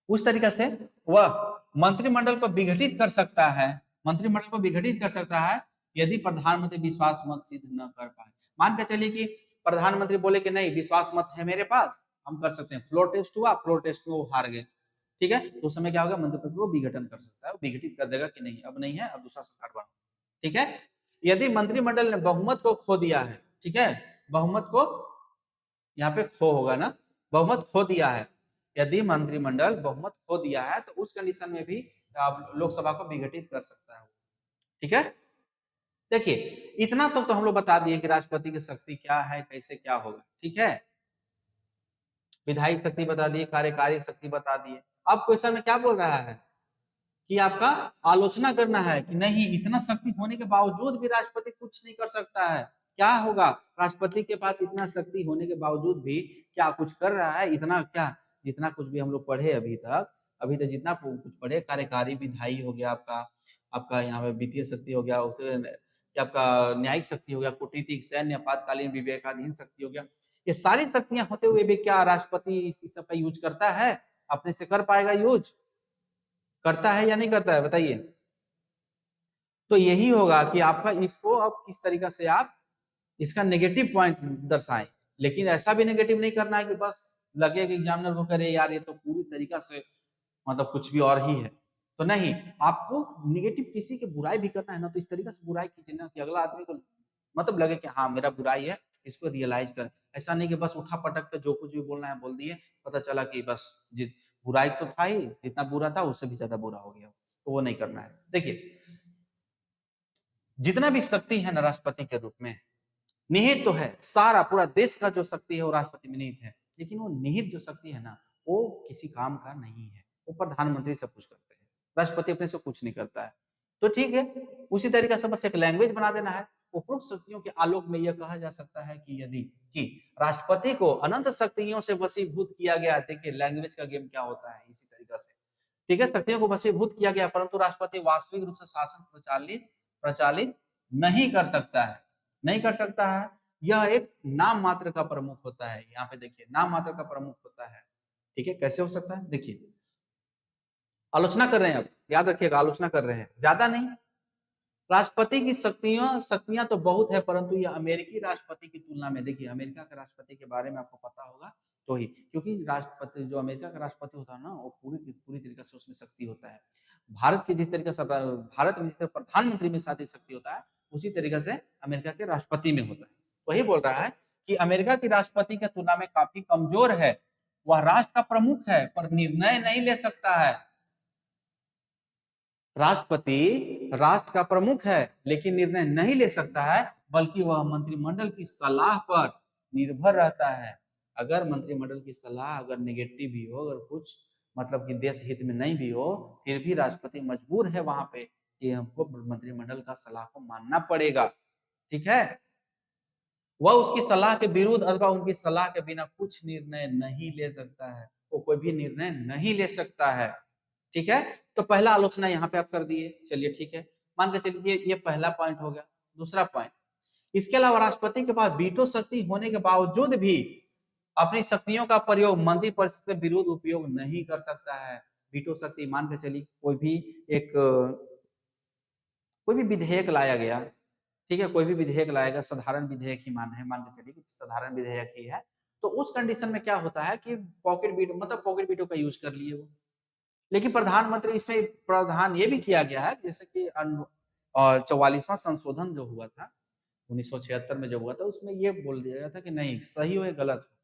उस तरीके से वह मंत्रिमंडल को विघटित कर सकता है, मंत्रिमंडल को विघटित कर सकता है यदि प्रधानमंत्री विश्वास मत सिद्ध न कर पाए। मान के चलिए कि प्रधानमंत्री बोले कि नहीं विश्वास मत है मेरे पास, हम कर सकते हैं, फ्लोर टेस्ट हुआ, फ्लोर टेस्ट में वो हार गए, ठीक है, तो उस समय क्या होगा, मंत्रिपरिषद को विघटन कर सकता है, विघटित कर देगा कि नहीं अब नहीं है, अब दूसरा सरकार बना। ठीक है, यदि मंत्रिमंडल ने बहुमत को खो दिया है, ठीक है, बहुमत को यहाँ पे खो होगा ना, बहुमत खो दिया है, यदि मंत्रिमंडल बहुमत खो दिया है तो उस कंडीशन में भी लोकसभा को विघटित कर सकता है। ठीक है, देखिए इतना तो हम लोग बता दिए कि राष्ट्रपति की शक्ति क्या है, कैसे क्या होगा। ठीक है, विधायी शक्ति बता दिए, कार्यकारी शक्ति बता दिए। अब क्वेश्चन में क्या बोल रहा है कि आपका आलोचना करना है कि नहीं इतना शक्ति होने के बावजूद भी राष्ट्रपति कुछ नहीं कर सकता है, क्या होगा, राष्ट्रपति के पास इतना शक्ति होने के बावजूद भी क्या कुछ कर रहा है, इतना क्या, जितना कुछ भी हम लोग पढ़े अभी तक जितना कुछ पढ़े, कार्यकारी विधायी हो गया आपका, आपका यहाँ पे वित्तीय शक्ति हो गया, आपका न्यायिक शक्ति हो गया, कूटनीतिक, सैन्य, आपातकालीन, विवेकाधीन शक्ति हो गया, ये सारी शक्तियां होते हुए भी क्या राष्ट्रपति इस सब का यूज करता है, अपने से कर पाएगा यूज, करता है या नहीं करता है बताइए। तो यही होगा कि आपका इसको अब किस तरीके से आप इसका नेगेटिव पॉइंट दर्शाएं, लेकिन ऐसा भी नेगेटिव नहीं करना है कि बस लगे कि एग्जामिनर को करे यार ये तो पूरी तरीका से मतलब कुछ भी और ही है, तो नहीं, आपको नेगेटिव किसी की बुराई भी करना है ना तो इस तरीके से बुराई कीजिए ना कि अगला आदमी को मतलब लगे कि हाँ मेरा बुराई है, इसको रियलाइज कर, ऐसा नहीं कि बस उठा पटक के जो कुछ भी बोलना है बोल दिए, पता चला कि बस बुराई तो था ही, जितना बुरा था उससे भी ज्यादा बुरा हो गया, तो वो नहीं करना है। देखिए जितना भी शक्ति है ना राष्ट्रपति के रूप में निहित तो है, सारा पूरा देश का जो शक्ति है वो राष्ट्रपति में निहित है, लेकिन वो निहित जो शक्ति है ना वो किसी काम का नहीं है, वो प्रधानमंत्री सब कुछ करते हैं, राष्ट्रपति अपने से कुछ नहीं करता है। तो ठीक है, उसी तरीके से बस एक लैंग्वेज बना देना है। उपरोक्त शक्तियों के आलोक में यह कहा जा सकता है कि यदि कि राष्ट्रपति को अनंत शक्तियों से वशीभूत किया गया, देखिए लैंग्वेज का गेम क्या होता है इसी तरीके से, ठीक है, शक्तियों को वशीभूत किया गया परंतु राष्ट्रपति वास्तविक रूप से शासन प्रचालित नहीं कर सकता है, नहीं कर सकता है, यह एक नाम मात्र का प्रमुख होता है, यहाँ पे देखिए नाम मात्र का प्रमुख होता है। ठीक है, कैसे हो सकता है, देखिए आलोचना कर रहे हैं, अब याद रखिएगा आलोचना कर रहे हैं, ज्यादा नहीं, राष्ट्रपति की शक्तियां तो बहुत है परंतु यह अमेरिकी राष्ट्रपति की तुलना में, देखिए अमेरिका के राष्ट्रपति के बारे में आपको पता होगा तो ही, क्योंकि राष्ट्रपति जो अमेरिका का राष्ट्रपति होता है ना वो पूरी तरीके से उसमें शक्ति होता है, भारत की जिस तरीके से भारत में जिस तरह प्रधानमंत्री में शादी शक्ति होता है उसी तरीके से अमेरिका के राष्ट्रपति में होता है। वही बोल रहा है कि अमेरिका की राष्ट्रपति की तुलना में काफी कमजोर है, वह राष्ट्र का प्रमुख है पर निर्णय नहीं ले सकता है, राष्ट्रपति राष्ट्र का प्रमुख है लेकिन निर्णय नहीं ले सकता है, बल्कि वह मंत्रिमंडल की सलाह पर निर्भर रहता है, अगर मंत्रिमंडल की सलाह अगर नेगेटिव भी हो, अगर कुछ मतलब कि देश हित में नहीं भी हो, फिर भी राष्ट्रपति मजबूर है वहां पे कि हमको मंत्रिमंडल का सलाह को मानना पड़ेगा। ठीक है, वह उसकी सलाह के विरुद्ध अथवा उनकी सलाह के बिना कुछ निर्णय नहीं ले सकता है, वो कोई भी निर्णय नहीं ले सकता है। ठीक है, तो पहला आलोचना यहाँ पे आप कर दिए, चलिए ठीक है, मान के चलिए ये पहला पॉइंट हो गया। दूसरा पॉइंट, इसके अलावा राष्ट्रपति के पास वीटो शक्ति होने के बावजूद भी अपनी शक्तियों का प्रयोग मंत्रिपरिषद के विरुद्ध उपयोग नहीं कर सकता है। वीटो शक्ति मान के चलिए कोई भी विधेयक लाया गया, ठीक है, कोई भी विधेयक लाएगा, साधारण विधेयक ही मान के चलिए साधारण विधेयक ही है, तो उस कंडीशन में क्या होता है कि पॉकेट वीटो मतलब पॉकेट वीटो का यूज कर लिए वो, लेकिन प्रधानमंत्री इसमें प्रावधान ये भी किया गया है जैसे कि 44वां संशोधन जो हुआ था 1976 में जो हुआ था उसमें ये बोल दिया गया था कि नहीं सही हो या गलत हो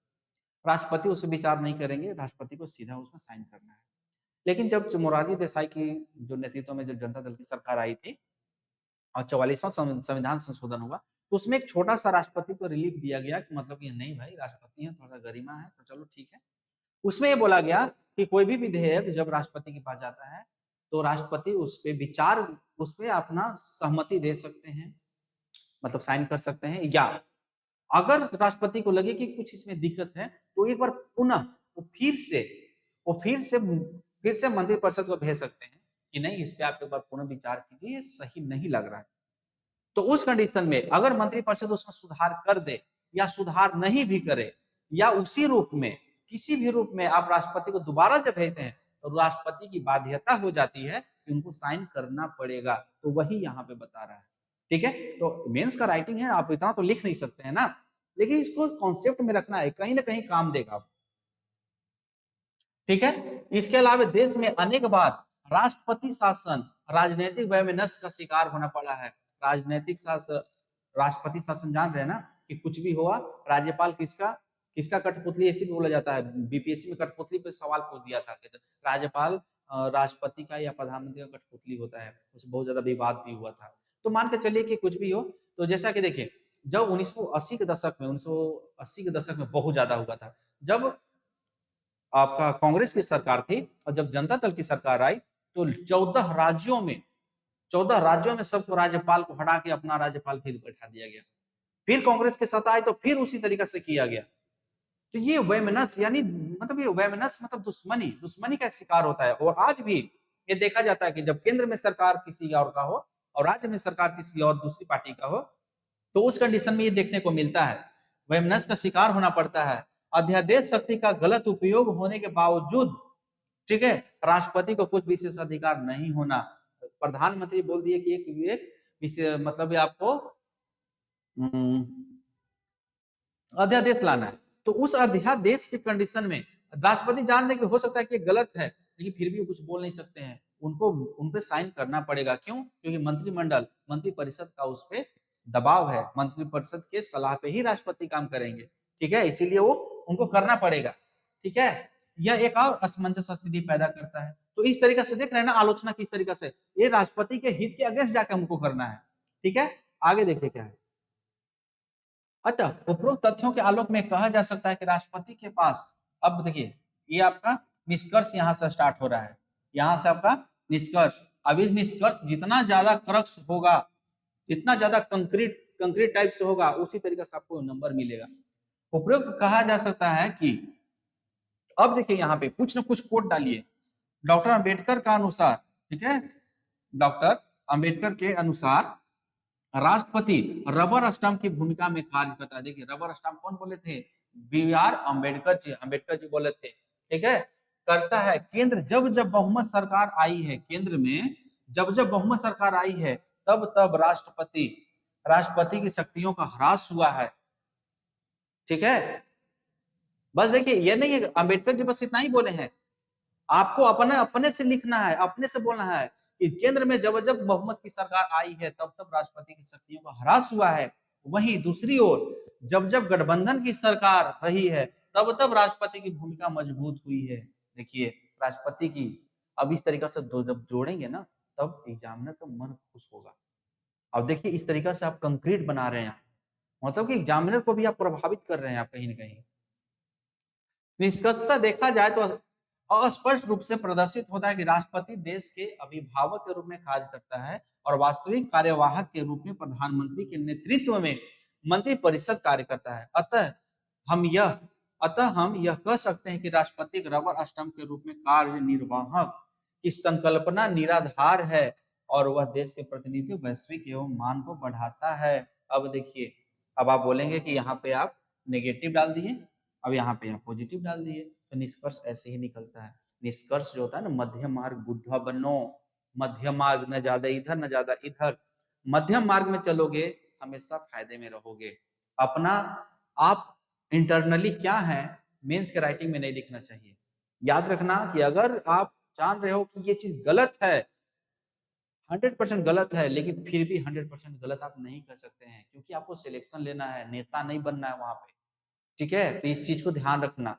राष्ट्रपति उसे विचार नहीं करेंगे, राष्ट्रपति को सीधा उसमें साइन करना है। लेकिन जब मोरारजी देसाई की जो नेतृत्व में जो जनता दल की सरकार आई थी और 44वां संविधान संशोधन हुआ तो उसमें एक छोटा सा राष्ट्रपति को रिलीफ दिया गया कि मतलब कि नहीं भाई राष्ट्रपति है, थोड़ा सा गरिमा है तो चलो ठीक है। उसमें ये बोला गया कि कोई भी विधेयक जब राष्ट्रपति के पास जाता है तो राष्ट्रपति उस पे विचार, उस पे अपना सहमति दे सकते हैं, मतलब साइन कर सकते हैं, या अगर राष्ट्रपति को लगे कि कुछ इसमें दिक्कत है तो एक बार पुनः फिर से मंत्रिपरिषद को भेज सकते हैं कि नहीं, इस पे आप एक बार पुनः विचार कीजिए, ये सही नहीं लग रहा है। तो उस कंडीशन में अगर मंत्रिपरिषद उसमें सुधार कर दे या सुधार नहीं भी करे, या उसी रूप में किसी भी रूप में आप राष्ट्रपति को दोबारा जब भेजते हैं तो राष्ट्रपति की बाध्यता हो जाती है कि उनको साइन करना पड़ेगा। तो वही यहाँ पे बता रहा है। ठीक है, तो मेंस का राइटिंग है, आप इतना तो लिख नहीं सकते हैं ना, लेकिन इसको कॉन्सेप्ट में रखना है, कहीं ना कहीं काम देगा। ठीक है, इसके अलावा देश में अनेक बार राष्ट्रपति शासन राजनीतिक वैमनस्य का शिकार होना पड़ा है। राजनीतिक शासन, राष्ट्रपति शासन जान रहे हैं ना कि कुछ भी हुआ, राज्यपाल किसका कठपुतली, ऐसे भी बोला जाता है, बीपीएससी में कठपुतली पे सवाल पूछ दिया था कि राज्यपाल राष्ट्रपति का या प्रधानमंत्री का कठपुतली होता है, उससे बहुत ज्यादा विवाद भी हुआ था। तो मान के चलिए कि कुछ भी हो, तो जैसा कि देखिए जब 1980 के दशक में बहुत ज्यादा हुआ था, जब आपका कांग्रेस की सरकार थी और जब जनता दल की सरकार आई तो 14 राज्यों में सबको राज्यपाल को हटा के अपना राज्यपाल फिर बैठा दिया गया। फिर कांग्रेस की सत्ता आई तो फिर उसी तरीके से किया गया। तो ये वैमनस्य यानी मतलब ये वैमनस्य मतलब दुश्मनी का शिकार होता है। और आज भी ये देखा जाता है कि जब केंद्र में सरकार किसी और का हो और राज्य में सरकार किसी और दूसरी पार्टी का हो, तो उस कंडीशन में ये देखने को मिलता है, वैमनस्य का शिकार होना पड़ता है। अध्यादेश शक्ति का गलत उपयोग होने के बावजूद, ठीक है, राष्ट्रपति को कुछ विशेष अधिकार नहीं होना। प्रधानमंत्री बोल दिए कि एक मतलब आपको अध्यादेश लाना है, तो उस अध्यादेश के कंडीशन में राष्ट्रपति जान रहे कि हो सकता है कि गलत है, लेकिन फिर भी कुछ बोल नहीं सकते हैं, उन पे साइन करना पड़ेगा। क्यों? क्योंकि मंत्रिपरिषद का उस पर दबाव है, मंत्रिपरिषद के सलाह पे ही राष्ट्रपति काम करेंगे। ठीक है, इसीलिए वो उनको करना पड़ेगा। ठीक है, यह एक और असमंजस स्थिति पैदा करता है। तो इस तरीके से देख रहे हैं ना आलोचना किस तरीके से, ये राष्ट्रपति के हित के अगेंस्ट जाकर हमको करना है। ठीक है, आगे देखिए क्या है। अतः उपरोक्त तथ्यों के आलोक में कहा जा सकता है कि राष्ट्रपति के पास, अब देखिए ये आपका निष्कर्ष यहां से स्टार्ट हो रहा है, यहां से आपका निष्कर्ष। अब इस निष्कर्ष जितना ज्यादा क्रक्स होगा, जितना ज्यादा कंक्रीट टाइप से होगा, उसी तरीके से आपको नंबर मिलेगा। उपरोक्त कहा जा सकता है कि, अब देखिए यहाँ पे कुछ ना कुछ कोट डालिए। डॉक्टर अंबेडकर का अनुसार, ठीक है, डॉक्टर अंबेडकर के अनुसार राष्ट्रपति रबर स्टाम्प की भूमिका में कार्य करता है। देखिए रबर स्टाम्प कौन बोले थे? बी.आर. अंबेडकर जी बोले थे। ठीक है, करता है। केंद्र जब जब बहुमत सरकार आई है, केंद्र में जब जब बहुमत सरकार आई है, तब तब राष्ट्रपति की शक्तियों का ह्रास हुआ है। ठीक है, बस देखिए ये नहीं है अंबेडकर जी बस इतना ही बोले हैं, आपको अपने से लिखना है, अपने से बोलना है कि केंद्र में जब जब बहुमत की सरकार आई है, तब तब राष्ट्रपति की शक्तियों का ह्रास हुआ है। वहीं दूसरी ओर जब जब गठबंधन की सरकार रही है, तब तब राष्ट्रपति की भूमिका मजबूत हुई है। देखिए राष्ट्रपति की, अब इस तरीके से जब जोड़ेंगे ना, तब एग्जामिनर का मन खुश होगा। अब देखिए इस तरीके से आप कंक्रीट बना रहे हैं, मतलब कि एग्जामिनर को भी आप प्रभावित कर रहे हैं आप कहीं ना कहीं। निष्कर्षतः देखा जाए तो अस्पष्ट रूप से प्रदर्शित होता है कि राष्ट्रपति देश के अभिभावक के रूप में कार्य करता है और वास्तविक कार्यवाहक के रूप में प्रधानमंत्री के नेतृत्व में मंत्रिपरिषद कार्य करता है। अतः हम यह कह सकते हैं कि राष्ट्रपति रबर स्टंप के रूप में कार्यनिर्वाहक की संकल्पना निराधार है और वह देश के प्रतिनिधि वैश्विक एवं मान को बढ़ाता है। अब देखिए, अब आप बोलेंगे कि यहाँ पे आप नेगेटिव डाल दिए, अब यहाँ पे आप पॉजिटिव डाल दिए, तो निष्कर्ष ऐसे ही निकलता है। निष्कर्ष जो होता है ना, मध्यम मार्ग बुद्धा बनो, मध्यम मार्ग, न ज्यादा इधर न ज्यादा इधर, मध्यम मार्ग में चलोगे हमेशा फायदे में रहोगे। अपना आप इंटरनली क्या है, मेंस के राइटिंग में नहीं दिखना चाहिए। याद रखना कि अगर आप जान रहे हो कि ये चीज गलत है, 100% गलत है, लेकिन फिर भी 100% गलत आप नहीं कर सकते हैं, क्योंकि आपको सिलेक्शन लेना है, नेता नहीं बनना है वहां पे। ठीक है, तो इस चीज को ध्यान रखना।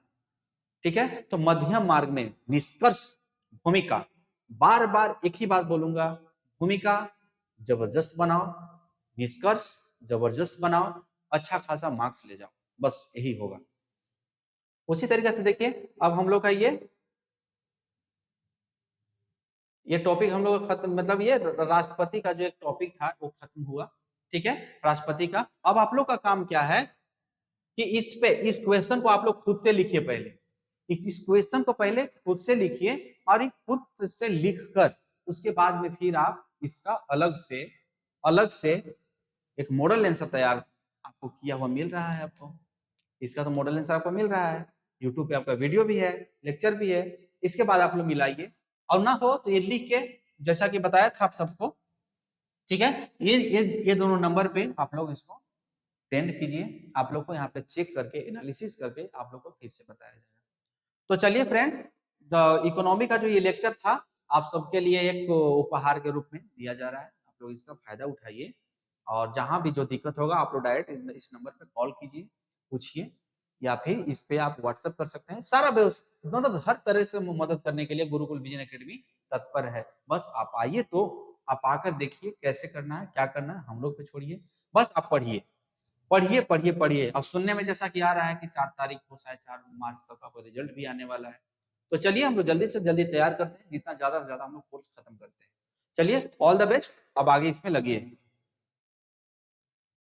ठीक है, तो मध्यम मार्ग में निष्कर्ष, भूमिका, बार बार एक ही बात बोलूंगा, भूमिका जबरदस्त बनाओ, निष्कर्ष जबरदस्त बनाओ, अच्छा खासा मार्क्स ले जाओ, बस यही होगा। उसी तरीके से देखिए अब हम लोग का ये टॉपिक हम लोग खत्म, मतलब ये राष्ट्रपति का जो एक टॉपिक था वो खत्म हुआ। ठीक है, राष्ट्रपति का। अब आप लोग का काम क्या है कि इस क्वेश्चन को आप लोग खुद से लिखिए पहले, इस क्वेश्चन को पहले खुद से लिखिए और खुद से लिखकर उसके बाद में फिर आप इसका अलग से एक मॉडल आंसर तैयार आपको किया हुआ मिल रहा है। आपको इसका तो मॉडल आंसर आपको मिल रहा है, यूट्यूब पे आपका वीडियो भी है, लेक्चर भी है। इसके बाद आप लोग मिलाइए, और ना हो तो ये लिख के, जैसा कि बताया था आप सबको, ठीक है, ये दोनों नंबर पे आप लोग इसको सेंड कीजिए। आप लोग को यहाँ पे चेक करके एनालिसिस करके आप लोग को फिर से बताया जाएगा। तो चलिए फ्रेंड, इकोनॉमी का जो ये लेक्चर था आप सबके लिए एक उपहार के रूप में दिया जा रहा है, आप लोग इसका फायदा उठाइए। और जहां भी जो दिक्कत होगा आप लोग डायरेक्ट इस नंबर पे कॉल कीजिए, पूछिए, या फिर इस पे आप व्हाट्सएप कर सकते हैं। सारा मतलब हर तरह से मदद करने के लिए गुरुकुल विजन एकेडमी तत्पर है। बस आप आइए, तो आप आकर देखिए कैसे करना है, क्या करना है, हम लोग पे छोड़िए। बस आप पढ़िए पढ़िए पढ़िए पढ़िए। अब सुनने में जैसा कि आ रहा है कि 4 तारीख को, शायद 4 मार्च तक आपका रिजल्ट भी आने वाला है। तो चलिए हम लोग जल्दी से जल्दी तैयार करते हैं, जितना ज्यादा से ज्यादा हम लोग कोर्स खत्म करते हैं। चलिए, ऑल द बेस्ट। अब आगे इसमें लगिए।